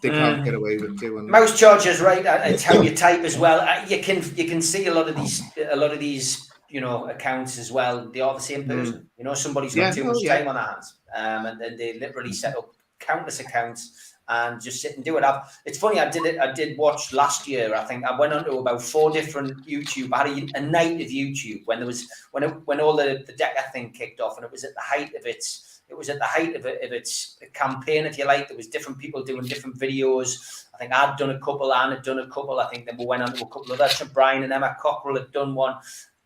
They can't get away with doing that. Mouse charges, right? It's how you type as well. You can see a lot of these, you know, accounts as well. They are the same person. You know, somebody's got too much time on their hands, and then they literally set up countless accounts and just sit and do it. It's funny. I did watch last year. I think I went on to about 4 different YouTube. I had a night of YouTube when all the Decca thing kicked off, and it was at the height of its. It was at the height of its campaign, if you like. There was different people doing different videos. I think I'd done a couple, Anne had done a couple. I think then we went on to a couple of others. Brian and Emma Cockrell had done one.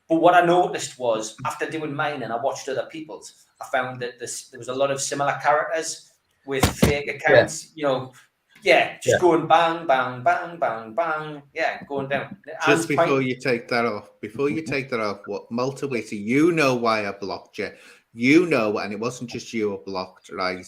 But what I noticed was, after doing mine and I watched other people's, I found that there was a lot of similar characters with fake accounts, you know, just going bang, bang, bang, bang, bang, going down. Just before you take that off, what Multiwitty, you know why I blocked you. You know, and it wasn't just you I blocked, right?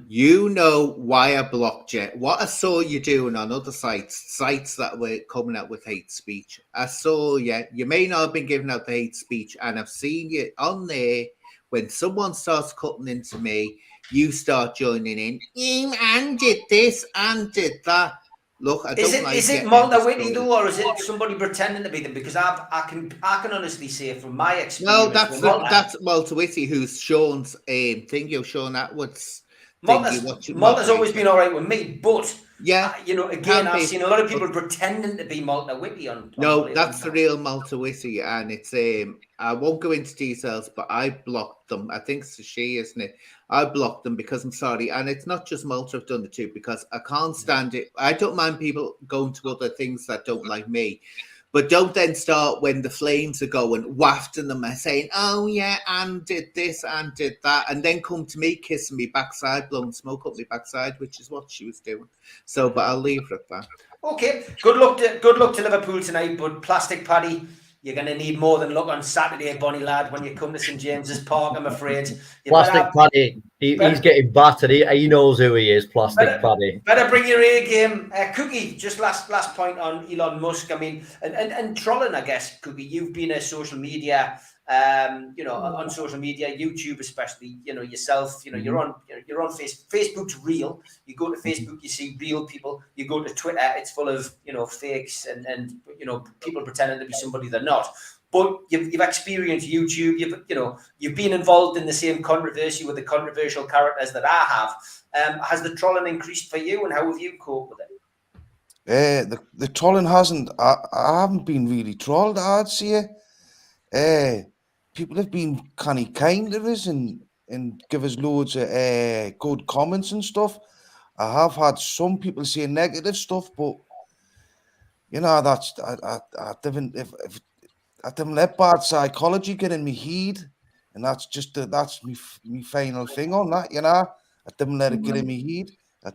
You know why I blocked you. What I saw you doing on other sites that were coming out with hate speech. I saw you may not have been giving out the hate speech, and I've seen you on there. When someone starts cutting into me, you start joining in. And did this and did that. Look, I don't like. Is it Multiwitty though, or is it somebody pretending to be them? Because I can honestly say from my experience. No, that's Multiwitty, who's Sean's thing. You're Sean Atwood's. Malta's always been all right with me, but you know, again, I've seen a lot of people pretending to be Multiwitty on. No, that's the real Multiwitty, and it's I won't go into details, but I blocked them. I think it's she, isn't it? I blocked them because I'm sorry, and it's not just Malta. I've done it too because I can't stand it. I don't mind people going to other things that don't like me. But don't then start when the flames are going, wafting them and saying, oh, yeah, and did this and did that. And then come to me kissing me backside, blowing smoke up my backside, which is what she was doing. So, but I'll leave it at that. Okay. Good luck to Liverpool tonight. But Plastic Paddy, you're going to need more than luck on Saturday, Bonnie lad, when you come to St James's Park, I'm afraid. Plastic Paddy, he's getting battered. He knows who he is, Plastic Paddy. Better bring your A game. Cookie, just last point on Elon Musk. I mean, and trolling, I guess, Cookie, you've been a social media, you know, on social media, YouTube especially, you know, yourself, you know, you're on Facebook's real. You go to Facebook, you see real people. You go to Twitter, it's full of, you know, fakes and you know, people pretending to be somebody they're not. But you've experienced YouTube. You've been involved in the same controversy with the controversial characters that I have. Has the trolling increased for you, and how have you coped with it? The trolling hasn't. I haven't been really trolled, I'd say. People have been kind to us and give us loads of good comments and stuff. I have had some people say negative stuff, but you know, that's I didn't let bad psychology get in me head, and that's just that's me final thing on that. You know, I didn't let it get in me head.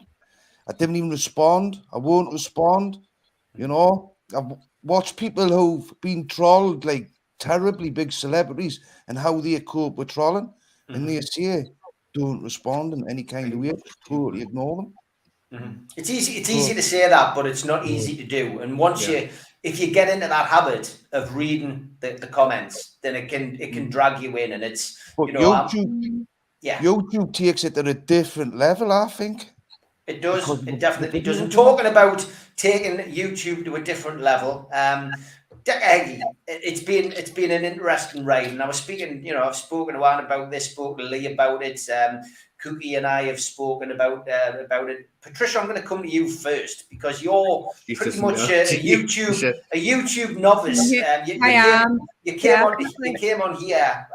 I didn't even respond. I won't respond. You know, I've watched people who've been trolled, like terribly big celebrities, and how they cope with trolling, and they say don't respond in any kind of way. Totally ignore them. It's easy to say that, but it's not easy to do. And once if you get into that habit of reading the comments, then it can drag you in, and it's but YouTube takes it to a different level, I think. It does. It definitely does. And talking about taking YouTube to a different level, Decca Heggie, it's been an interesting ride, and I was speaking. You know, I've spoken to Anne about this, spoke to Lee about it. Cookie and I have spoken about it. Patricia, I'm going to come to you first because you're pretty much a YouTube novice. You came on here.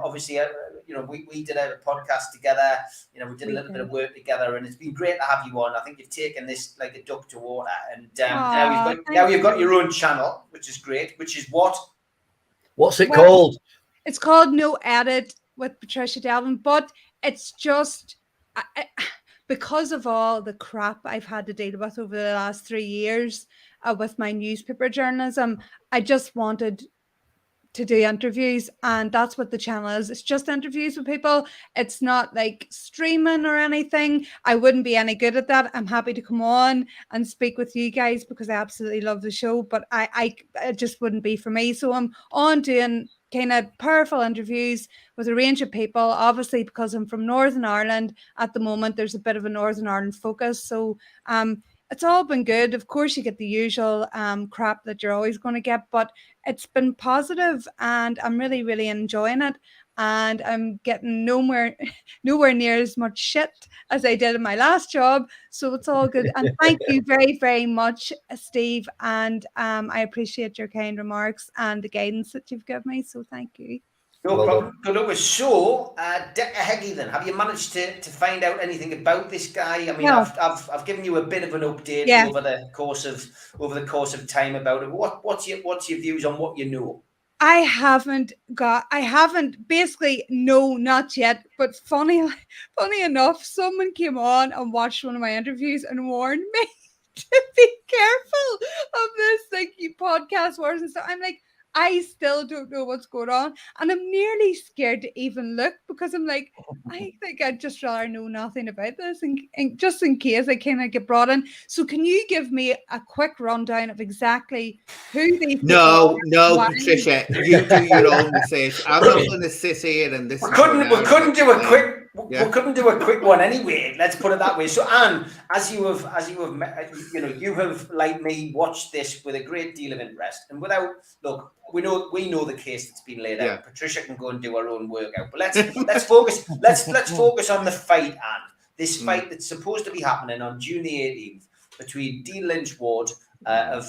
Obviously, you know, we did a podcast together. You know, we did a little bit of work together, and it's been great to have you on. I think you've taken this like a duck to water, and now you've got your own channel, which is great. Which is what? What's it Well, called? It's called No Edit with Patricia Delvin, but it's just because of all the crap I've had to deal with over the last 3 years with my newspaper journalism. I just wanted to do interviews, and that's what the channel is. It's just interviews with people. It's not like streaming or anything. I wouldn't be any good at that. I'm happy to come on and speak with you guys because I absolutely love the show, but it just wouldn't be for me. So I'm on doing kind of powerful interviews with a range of people. Obviously, because I'm from Northern Ireland at the moment, there's a bit of a Northern Ireland focus. So it's all been good. Of course, you get the usual crap that you're always going to get, but it's been positive and I'm really, really enjoying it. And I'm getting nowhere near as much shit as I did in my last job. So it's all good. And thank you very, very much, Steve. And I appreciate your kind remarks and the guidance that you've given me. So thank you. No problem. Good luck with show. Decca Heggie, then, have you managed to find out anything about this guy? I mean, No. I've given you a bit of an update over the course of time about it. What's your views on what you know? I haven't basically, no, not yet. But funny enough, someone came on and watched one of my interviews and warned me to be careful of this, like, podcast wars and stuff. I'm like, I still don't know what's going on, and I'm nearly scared to even look because I'm like, I think I'd just rather know nothing about this, and just in case I kind of get brought in. So, can you give me a quick rundown of exactly who these? No, Patricia, you do your own research. I'm not going to sit here and listen. We couldn't do a quick. Yeah. We couldn't do a quick one anyway. Let's put it that way. So, Anne, as you have, you have, like me, watched this with a great deal of interest, and we know the case that's been laid out. Patricia can go and do her own workout, but let's focus. Let's focus on the fight, Anne. This fight that's supposed to be happening on June the 18th between Dean Lynch Ward, a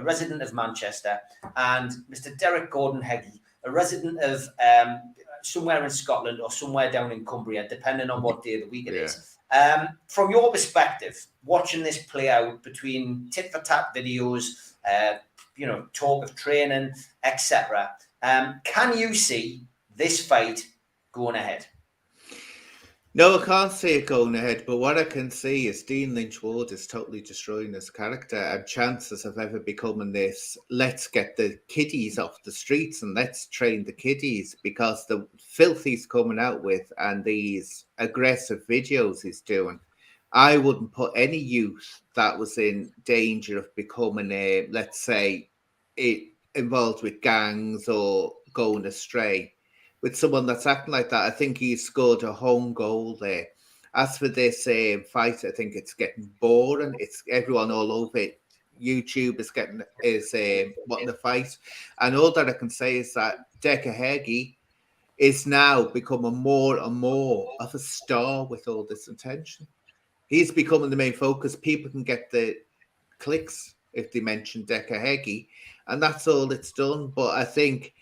resident of Manchester, and Mr. Derek Gordon Heggie, a resident of somewhere in Scotland or somewhere down in Cumbria, depending on what day of the week it is. From your perspective, watching this play out between tit-for-tat videos, talk of training, etc., can you see this fight going ahead? No, I can't see it going ahead, but what I can see is Dean Lynch Ward is totally destroying his character, and chances of ever becoming this, let's get the kiddies off the streets and let's train the kiddies, because the filth he's coming out with and these aggressive videos he's doing, I wouldn't put any youth that was in danger of becoming involved with gangs or going astray. With someone that's acting like that, I think he's scored a home goal there. As for this fight, I think it's getting boring. It's everyone all over it. YouTube is wanting to fight, and all that I can say is that Decca Heggie is now becoming more and more of a star with all this attention. He's becoming the main focus. People can get the clicks if they mention Decca Heggie, and that's all it's done. But I think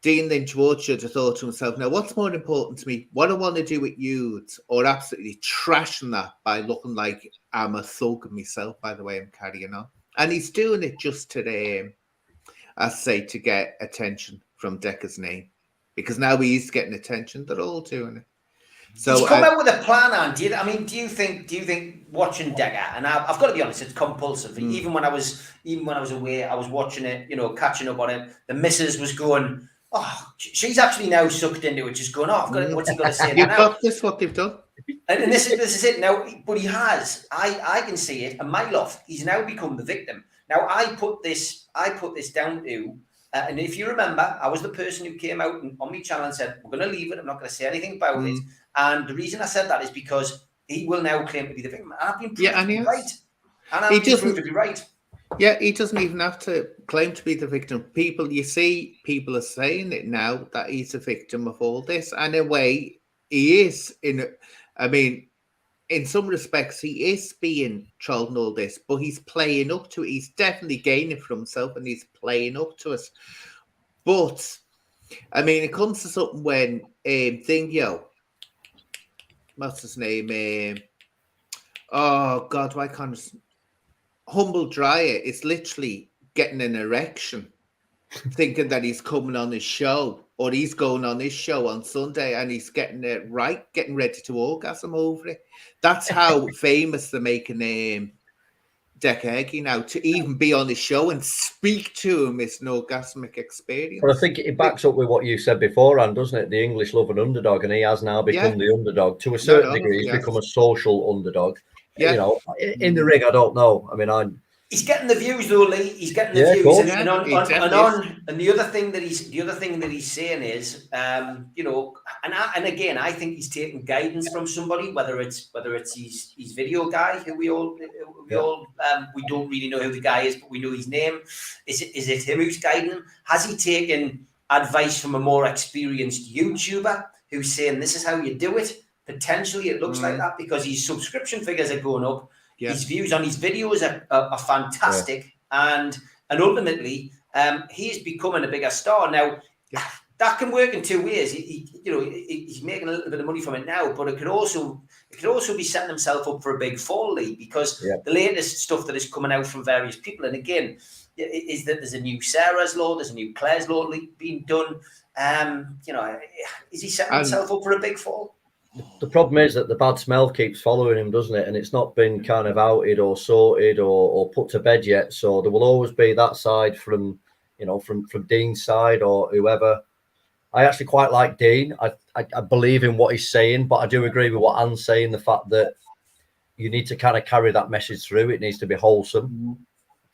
Dean Lynch Ward should have thought to himself, now what's more important to me? What I want to do with youths, or absolutely trashing that by looking like I'm a thug myself, by the way I'm carrying on. And he's doing it just to get attention from Decca's name. Because now he's getting attention, they're all doing it. So he's come out with a plan, Anne. Do you think watching Decca, and I've got to be honest, it's compulsive. Even when I was away, I was watching it, catching up on it. The missus was going, oh, she's actually now sucked into it, just going, what's he got to say You've now? got this, what they've done. And this is it now, but he has. I can see it a mile off. He's now become the victim. Now I put this down to, and if you remember, I was the person who came out on my channel and said, we're going to leave it. I'm not going to say anything about it. And the reason I said that is because he will now claim to be the victim. And I've been proved to be right. And I've been proved to be right. Yeah, he doesn't even have to claim to be the victim. People are saying it now that he's a victim of all this. And in a way, he is. In some respects, he is being trolled and all this, but he's playing up to it. He's definitely gaining for himself and he's playing up to it. But, it comes to something when what's his name? Oh, God, why can't I... Humble Dryer is literally getting an erection thinking that he's coming on his show, or he's going on his show on Sunday and he's getting it right, getting ready to orgasm over it. That's how famous they're making Decca Heggie now. To even be on his show and speak to him is an orgasmic experience. But I think it backs up with what you said beforehand, doesn't it? The English love an underdog, and he has now become the underdog. To a certain degree, he's become a social underdog. Yeah. You know, in the ring, I don't know. I mean, he's getting the views though, Lee. He's getting the views, and the other thing that he's saying is, you know, and again, I think he's taking guidance from somebody, whether it's his video guy, who we don't really know who the guy is, but we know his name. Is it him who's guiding him? Has he taken advice from a more experienced YouTuber who's saying this is how you do it? Potentially, it looks like that because his subscription figures are going up. Yeah. His views on his videos are fantastic, and ultimately, he is becoming a bigger star now. That can work in two ways. He's making a little bit of money from it now, but it could also be setting himself up for a big fall, Lee, because the latest stuff that is coming out from various people, and again, is that there's a new Sarah's law, there's a new Claire's law being done. Is he setting himself up for a big fall? The problem is that the bad smell keeps following him, doesn't it? And it's not been kind of outed or sorted or put to bed yet. So there will always be that side from Dean's side or whoever. I actually quite like Dean. I believe in what he's saying, but I do agree with what Anne's saying, the fact that you need to kind of carry that message through. It needs to be wholesome.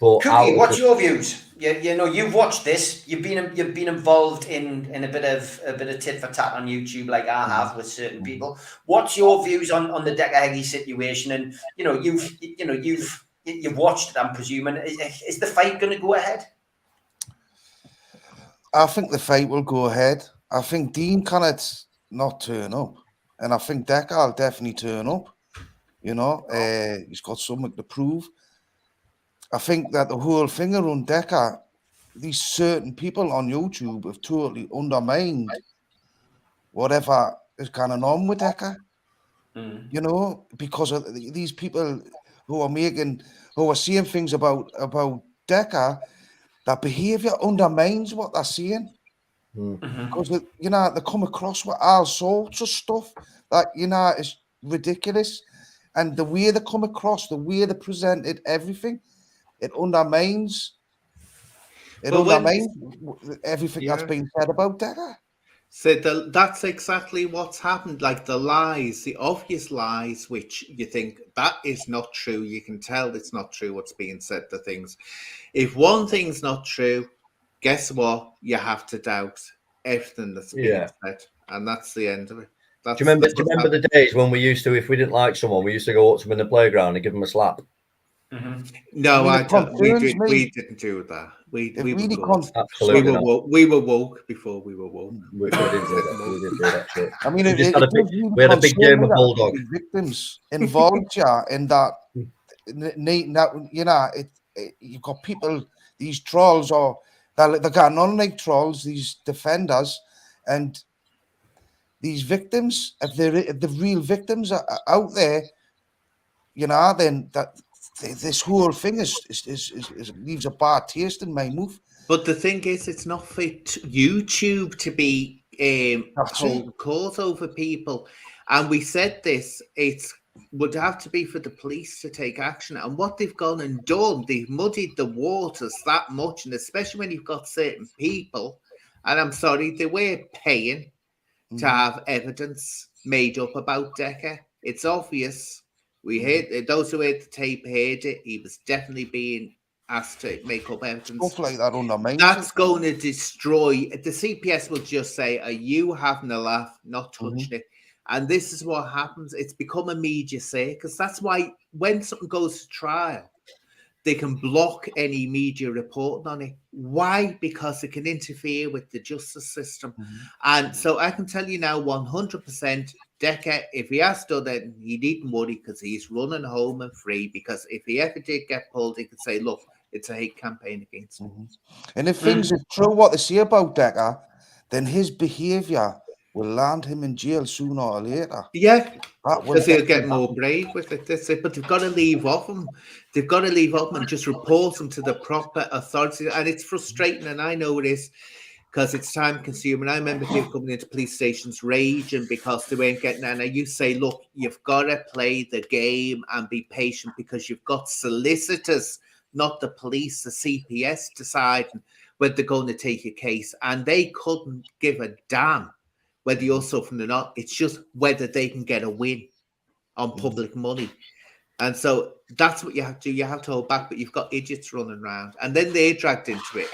But Cookie, what's your views? You know, you've watched this. You've been involved in a bit of tit for tat on YouTube, like I have with certain people. What's your views on the Decca Heggie situation? And you've watched it, I'm presuming. Is the fight going to go ahead? I think the fight will go ahead. I think Dean cannot not turn up, and I think Decca will definitely turn up. You know, he's got something to prove. I think that the whole thing around Decca, these certain people on YouTube have totally undermined whatever is going on with Decca. You know, because of these people who are saying things about Decca, that behaviour undermines what they're saying. Because they come across with all sorts of stuff that is ridiculous, and the way they come across, the way they presented everything. It undermines everything that's been said about Decca. So that's exactly what's happened. Like the lies, the obvious lies, which you think that is not true. You can tell it's not true what's being said to things. If one thing's not true, guess what? You have to doubt everything that's being said. And that's the end of it. Do you remember the days when we used to, if we didn't like someone, we used to go up to them in the playground and give them a slap? No, we didn't do that. We were woke before we were woke. We didn't do that shit. I mean, we had a big game of bulldog. Victims involved, in that. You've got people, these trolls, or they're going on like trolls, these defenders, and these victims. If the real victims are out there, then that. This whole thing is leaves a bad taste in my mouth. But the thing is, it's not for YouTube to be holding court over people. And we said this, it would have to be for the police to take action. And what they've gone and done, they've muddied the waters that much. And especially when you've got certain people, and I'm sorry, they were paying to have evidence made up about Decca. It's obvious. We heard, those who heard the tape heard it. He was definitely being asked to make up evidence. Stuff like that on the main. That's going to destroy. The CPS will just say, "Are you having a laugh? Not touching it." And this is what happens. It's become a media circus. That's why when something goes to trial, they can block any media reporting on it. Why? Because it can interfere with the justice system. And so I can tell you now 100%, Decca, if he has done it, he needn't worry because he's running home and free. Because if he ever did get pulled, he could say, look, it's a hate campaign against him. And if things are true what they say about Decca, then his behaviour will land him in jail sooner or later. Yeah, That will because he'll get definitely more happen. brave with it. That's it. But they've got to leave off him. They've got to leave off him and just report him to the proper authority. And it's frustrating, and I know it is, because it's time consuming. I remember people coming into police stations raging because they weren't getting it. And you say, look, you've got to play the game and be patient, because you've got solicitors, not the police, the CPS, deciding whether they're going to take your case. And they couldn't give a damn whether you're suffering or not. It's just whether they can get a win on public money. And so that's what you have to do. You have to hold back, but you've got idiots running around. And then they're dragged into it,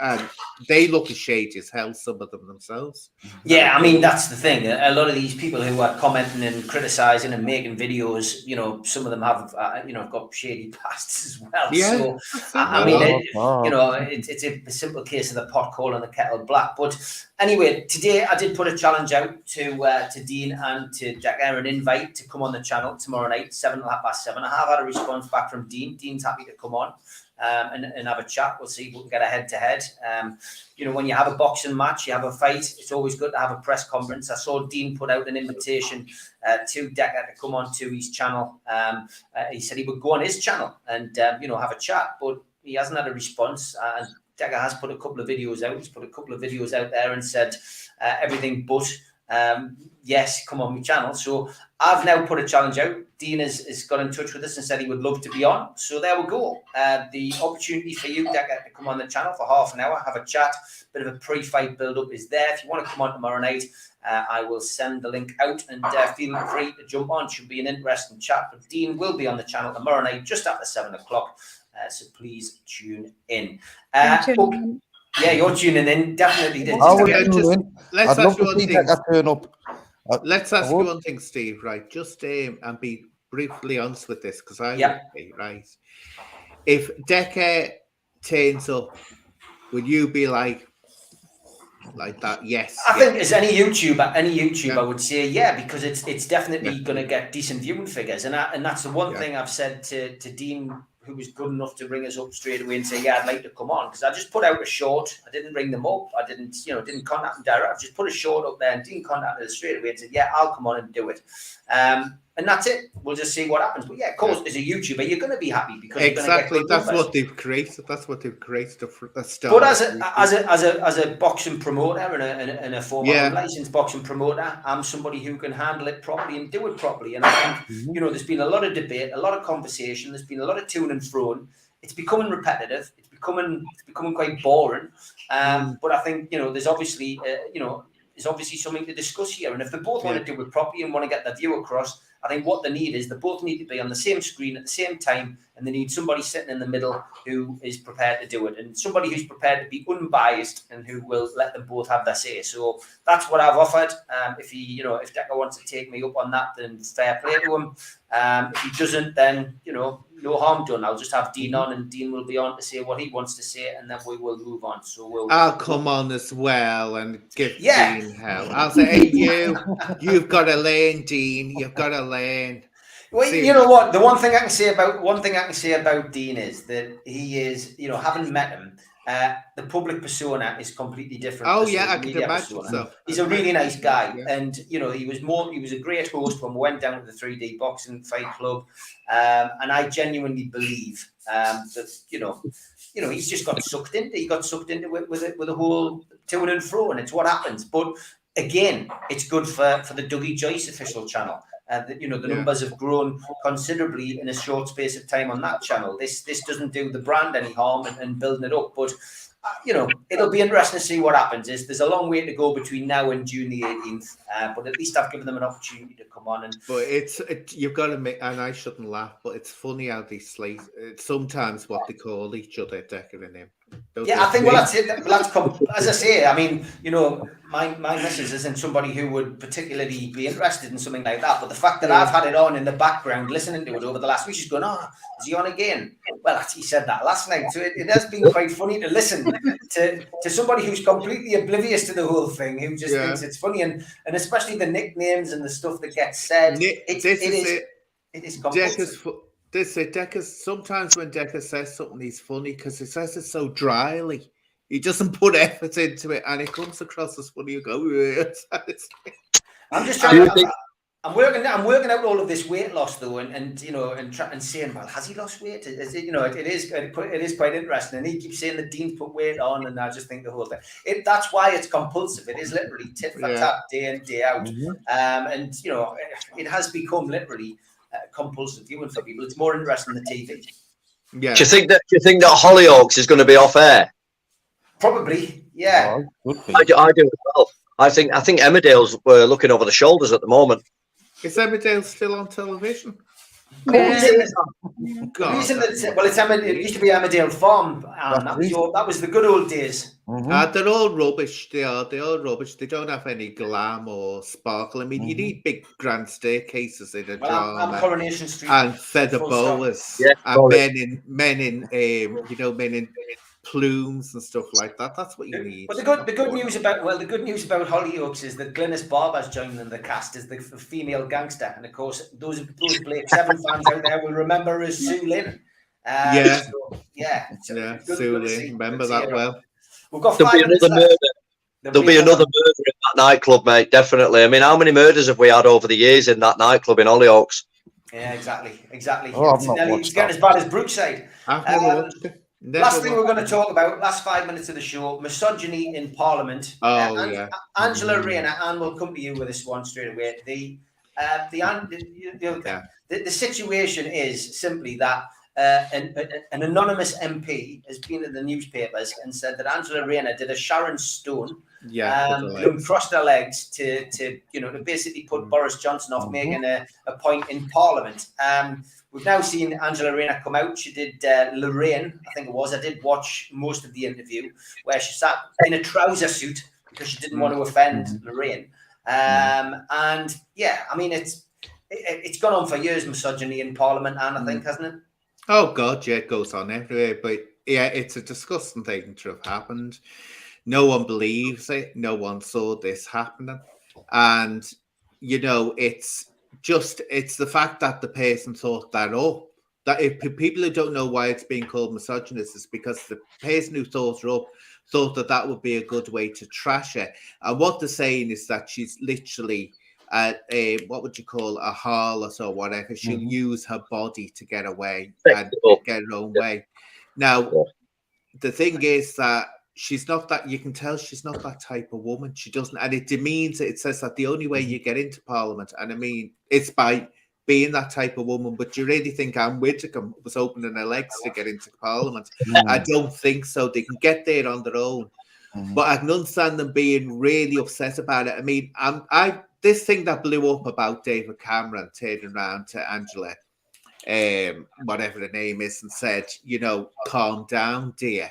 and they look as shady as hell, some of them themselves. Yeah, I mean, that's the thing. A lot of these people who are commenting and criticising and making videos, you know, some of them have, you know, got shady pasts as well. Yeah, so, I mean, you know, it's a simple case of the pot calling the kettle black. But anyway, today I did put a challenge out to Dean and to Decca, an invite to come on the channel tomorrow night, 7:07. I have had a response back from Dean. Dean's happy to come on and have a chat. We'll see if we can get a head-to-head. You know, when you have a boxing match, you have a fight, it's always good to have a press conference. I saw Dean put out an invitation to Decca to come on to his channel. He said he would go on his channel and, you know, have a chat, but he hasn't had a response. And Decca has put a couple of videos out. He's put a couple of videos out there and said everything but yes, come on my channel. So I've now put a challenge out. Dean has got in touch with us and said he would love to be on. So there we go. The opportunity for you, Decca, to come on the channel for half an hour, have a chat, bit of a pre-fight build-up is there. If you want to come on tomorrow night, I will send the link out and feel free to jump on. Should be an interesting chat. But Dean will be on the channel tomorrow night, just after 7 o'clock. So please tune in. Yeah, you're tuning in. Definitely. Let's ask you one thing. Turn up. Let's ask you one thing, Steve, right? Just and be briefly honest with this, because I would be, right? If Decca turns up, would you be like that? Yes. I think as any YouTuber would say, yeah, because it's definitely going to get decent viewing figures. And that's the one thing I've said to Dean, who was good enough to ring us up straight away and say, yeah, I'd like to come on. Because I just put out a short. I didn't ring them up. I didn't contact them direct. I just put a short up there and Dean contacted us straight away and said, yeah, I'll come on and do it. And that's it. We'll just see what happens. But yeah, of course, as a YouTuber, you're going to be happy because exactly that's what they've created. That's what they've created. But as a boxing promoter and a former licensed boxing promoter, I'm somebody who can handle it properly and do it properly. And I think you know, there's been a lot of debate, a lot of conversation. There's been a lot of to and fro. It's becoming repetitive. It's becoming quite boring. But I think you know, there's obviously something to discuss here. And if they both want to do it properly and want to get their view across, I think what they need is they both need to be on the same screen at the same time, and they need somebody sitting in the middle who is prepared to do it, and somebody who's prepared to be unbiased and who will let them both have their say. So that's what I've offered. If Decca wants to take me up on that, then fair play to him. If he doesn't, then no harm done. I'll just have Dean on, and Dean will be on to say what he wants to say, and then we will move on. So I'll come on as well and give Dean hell. I'll say, hey, you've got to learn, Dean. You've got to learn. Well, you know what? The one thing I can say about Dean is that he is, having met him, the public persona is completely different. Oh yeah, I can imagine so. He's a really nice guy, and he was a great host when we went down to the 3D Boxing Fight Club, and I genuinely believe that he's just got sucked into. He got sucked into it with a whole to and fro, and it's what happens. But again, it's good for the Dougie Joyce official channel. The numbers have grown considerably in a short space of time on that channel. This doesn't do the brand any harm and building it up, but it'll be interesting to see what happens. There's a long way to go between now and June the 18th, but at least I've given them an opportunity to come on. But you've got to make, and I shouldn't laugh, but it's funny how they slate. It's sometimes what they call each other, Decca and him. I think that's it. As I say, I mean, my missus isn't somebody who would particularly be interested in something like that. But the fact that I've had it on in the background, listening to it over the last week, she's going, is he on again? Well, he said that last night. So it has been quite funny to listen to somebody who's completely oblivious to the whole thing, who just thinks it's funny. And especially the nicknames and the stuff that gets said. It is compulsive. Decca, sometimes when Decca says something, he's funny because he says it so dryly. He doesn't put effort into it, and it comes across as funny. You go, I'm just trying to. I'm working out all of this weight loss though, and you know, and saying, well, has he lost weight? Is it, you know, it is quite interesting, and he keeps saying that Dean's put weight on, and I just think the whole thing. That's why it's compulsive. It is literally tit for tat, day in, day out, and you know, it has become literally compulsive viewing for people. It's more interesting than TV. Yeah. Do you think that Hollyoaks is going to be off air? Probably, yeah. I do as well. I think Emmerdale's looking over the shoulders at the moment. Is Emmerdale still on television? It used to be Emmerdale Farm. That was the good old days. They're all rubbish. They're all rubbish. They don't have any glam or sparkle. I mean, you need big grand staircases in a drama. I'm Coronation Street and feather boas. And men in plumes and stuff like that. That's what you need. But the good news about Hollyoaks is that Glynis Barber's joining the cast as the female gangster, and of course those Blake Seven fans out there will remember her as Sue Lynn. Sue Lynn. Remember that well. We've got There'll be another murder. There'll be another murder in that nightclub, mate. Definitely. I mean, how many murders have we had over the years in that nightclub in Hollyoaks? Yeah, exactly. Oh, it's getting as bad as Brookside. Last thing we're going to talk about, last 5 minutes of the show, misogyny in Parliament. Angela Rayner, and we'll come to you with this one straight away. The situation is simply that an anonymous MP has been in the newspapers and said that Angela Rayner did a Sharon Stone, crossed her legs to basically put Boris Johnson off making a point in Parliament. We've now seen Angela Rayner come out. She did Lorraine, I think it was. I did watch most of the interview where she sat in a trouser suit because she didn't want to offend Lorraine. And yeah, I mean, it's gone on for years, misogyny in Parliament, and I think, hasn't it? Oh God, yeah, it goes on everywhere. But yeah, it's a disgusting thing to have happened. No one believes it. No one saw this happening, and you know, it's the fact that the person thought that up. That if people who don't know why it's being called misogynist is because the person who thought her up thought that would be a good way to trash her. And what they're saying is that she's literally what would you call a harlot or whatever. She'll use her body to get away and get her own way. Now, the thing is that she's not that. You can tell she's not that type of woman. She doesn't, and it demeans it. It says that the only way you get into Parliament, and I mean, it's by being that type of woman. But do you really think Anne Widdecombe was opening her legs to get into Parliament? I don't think so. They can get there on their own. But I can understand them being really upset about it. I mean, this thing that blew up about David Cameron turning around to Angela, whatever the name is, and said, you know, calm down, dear.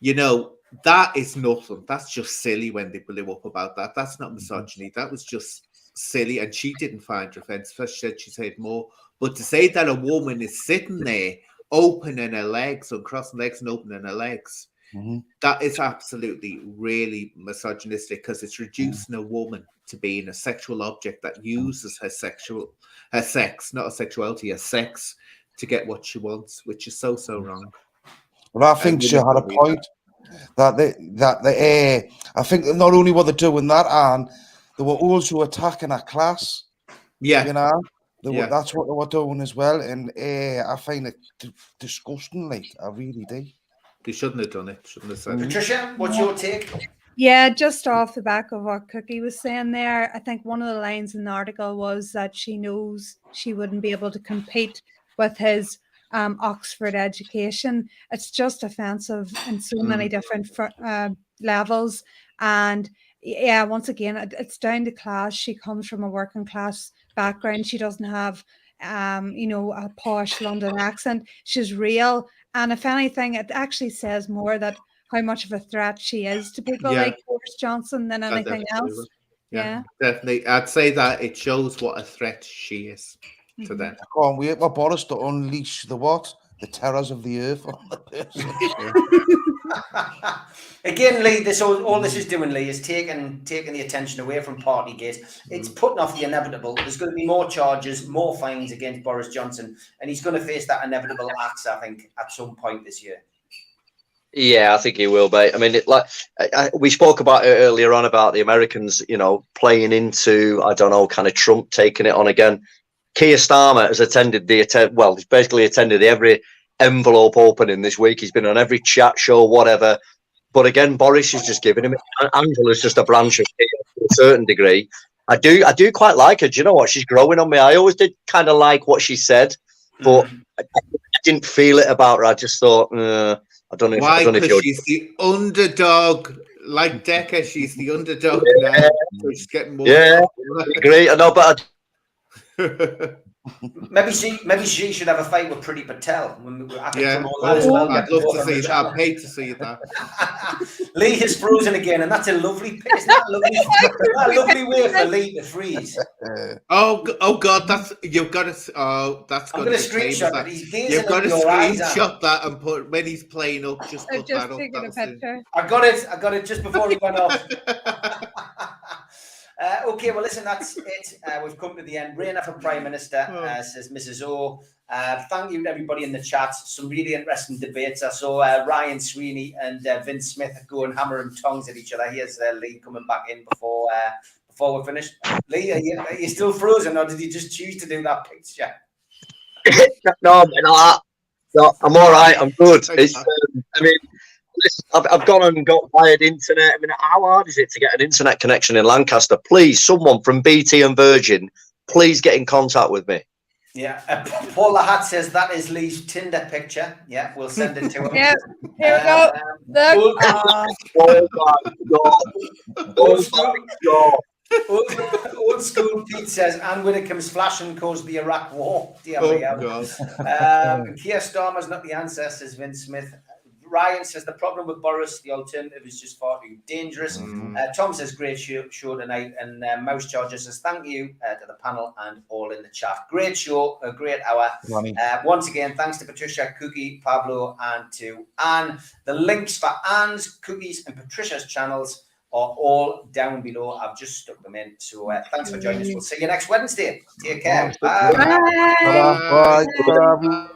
You know, that is nothing. That's just silly when they blew up about that. That's not misogyny. That was just silly. And she didn't find her offensive. She said she's heard more. But to say that a woman is sitting there opening her legs, uncrossing legs and opening her legs, that is absolutely really misogynistic, because it's reducing a woman to being a sexual object that uses her sex, not a sexuality, her sex, to get what she wants, which is so wrong. Well, I think she had a point that I think not only were they doing that, and they were also attacking her class. Yeah, you know, that's what they were doing as well, and I find it disgusting. Like, I really do. They shouldn't have done it. Shouldn't have said it. Patricia, what's your take? Yeah, just off the back of what Cookie was saying there, I think one of the lines in the article was that she knows she wouldn't be able to compete with his Oxford education. It's just offensive in so many different levels. And yeah, once again, it's down to class. She comes from a working class background. She doesn't have, a posh London accent. She's real. And if anything, it actually says more that how much of a threat she is to people like Boris Johnson than anything else. Yeah, definitely. I'd say that it shows what a threat she is to them. I can't wait for Boris to unleash the terrors of the earth on the person. Again, Lee, all this is doing, Lee, is taking the attention away from Partygate. It's putting off the inevitable. There's going to be more charges, more fines against Boris Johnson, and he's going to face that inevitable axe, I think, at some point this year. Yeah, I think he will, mate. I mean, we spoke about it earlier on about the Americans, you know, playing into, I don't know, kind of Trump taking it on again. Keir Starmer has attended he's basically attended every envelope opening this week. He's been on every chat show, whatever. But again, Boris is just giving him. Angela's just a branch of Keir to a certain degree. I do quite like her. Do you know what? She's growing on me. I always did kind of like what she said, but I didn't feel it about her. I just thought, I don't know. Why? Because she's the underdog, like Decca. She's the underdog now. So she's getting more. Yeah, great. I know, but maybe she should have a fight with Priti Patel. Yeah, I'd love to see that. I'd hate to see that. Lee has frozen again, and that's a lovely. Isn't that a lovely way for Lee to freeze? Oh God, that's you've got to. Oh, that's. I'm going to screenshot that. You've got to screenshot that and put when he's playing up. Just put that up. I got it just before he went off. Okay, well, listen, that's it. We've come to the end. Rayner for Prime Minister, says Mrs. O. Thank you to everybody in the chat. Some really interesting debates. I saw Ryan Sweeney and Vince Smith going hammer and tongs at each other. Here's Lee coming back in before we're finished. Lee, are you still frozen, or did you just choose to do that picture? No, I'm all right. I'm good. It's, I mean, listen, I've gone and got wired internet. I mean, how hard is it to get an internet connection in Lancaster? Please, someone from BT and Virgin, please get in contact with me. Yeah, Paul Lahat says that is Lee's Tinder picture. Yeah, we'll send it to him. Yeah, here we go. Look. Oh my God. Oh my God. Old school Pete says Anne Widdecombe's flashing caused the Iraq War. God. Keir Starmer's not the answer, says Vince Smith. Ryan says the problem with Boris, the alternative is just far too dangerous. Tom says great show tonight, and Mouse Charger says thank you to the panel and all in the chat. Great show, a great hour. Once again, thanks to Patricia, Cookie, Pablo, and to Anne. The links for Anne's, Cookie's, and Patricia's channels are all down below. I've just stuck them in. So thanks for joining us. We'll see you next Wednesday. Take care. Bye. Bye. Bye.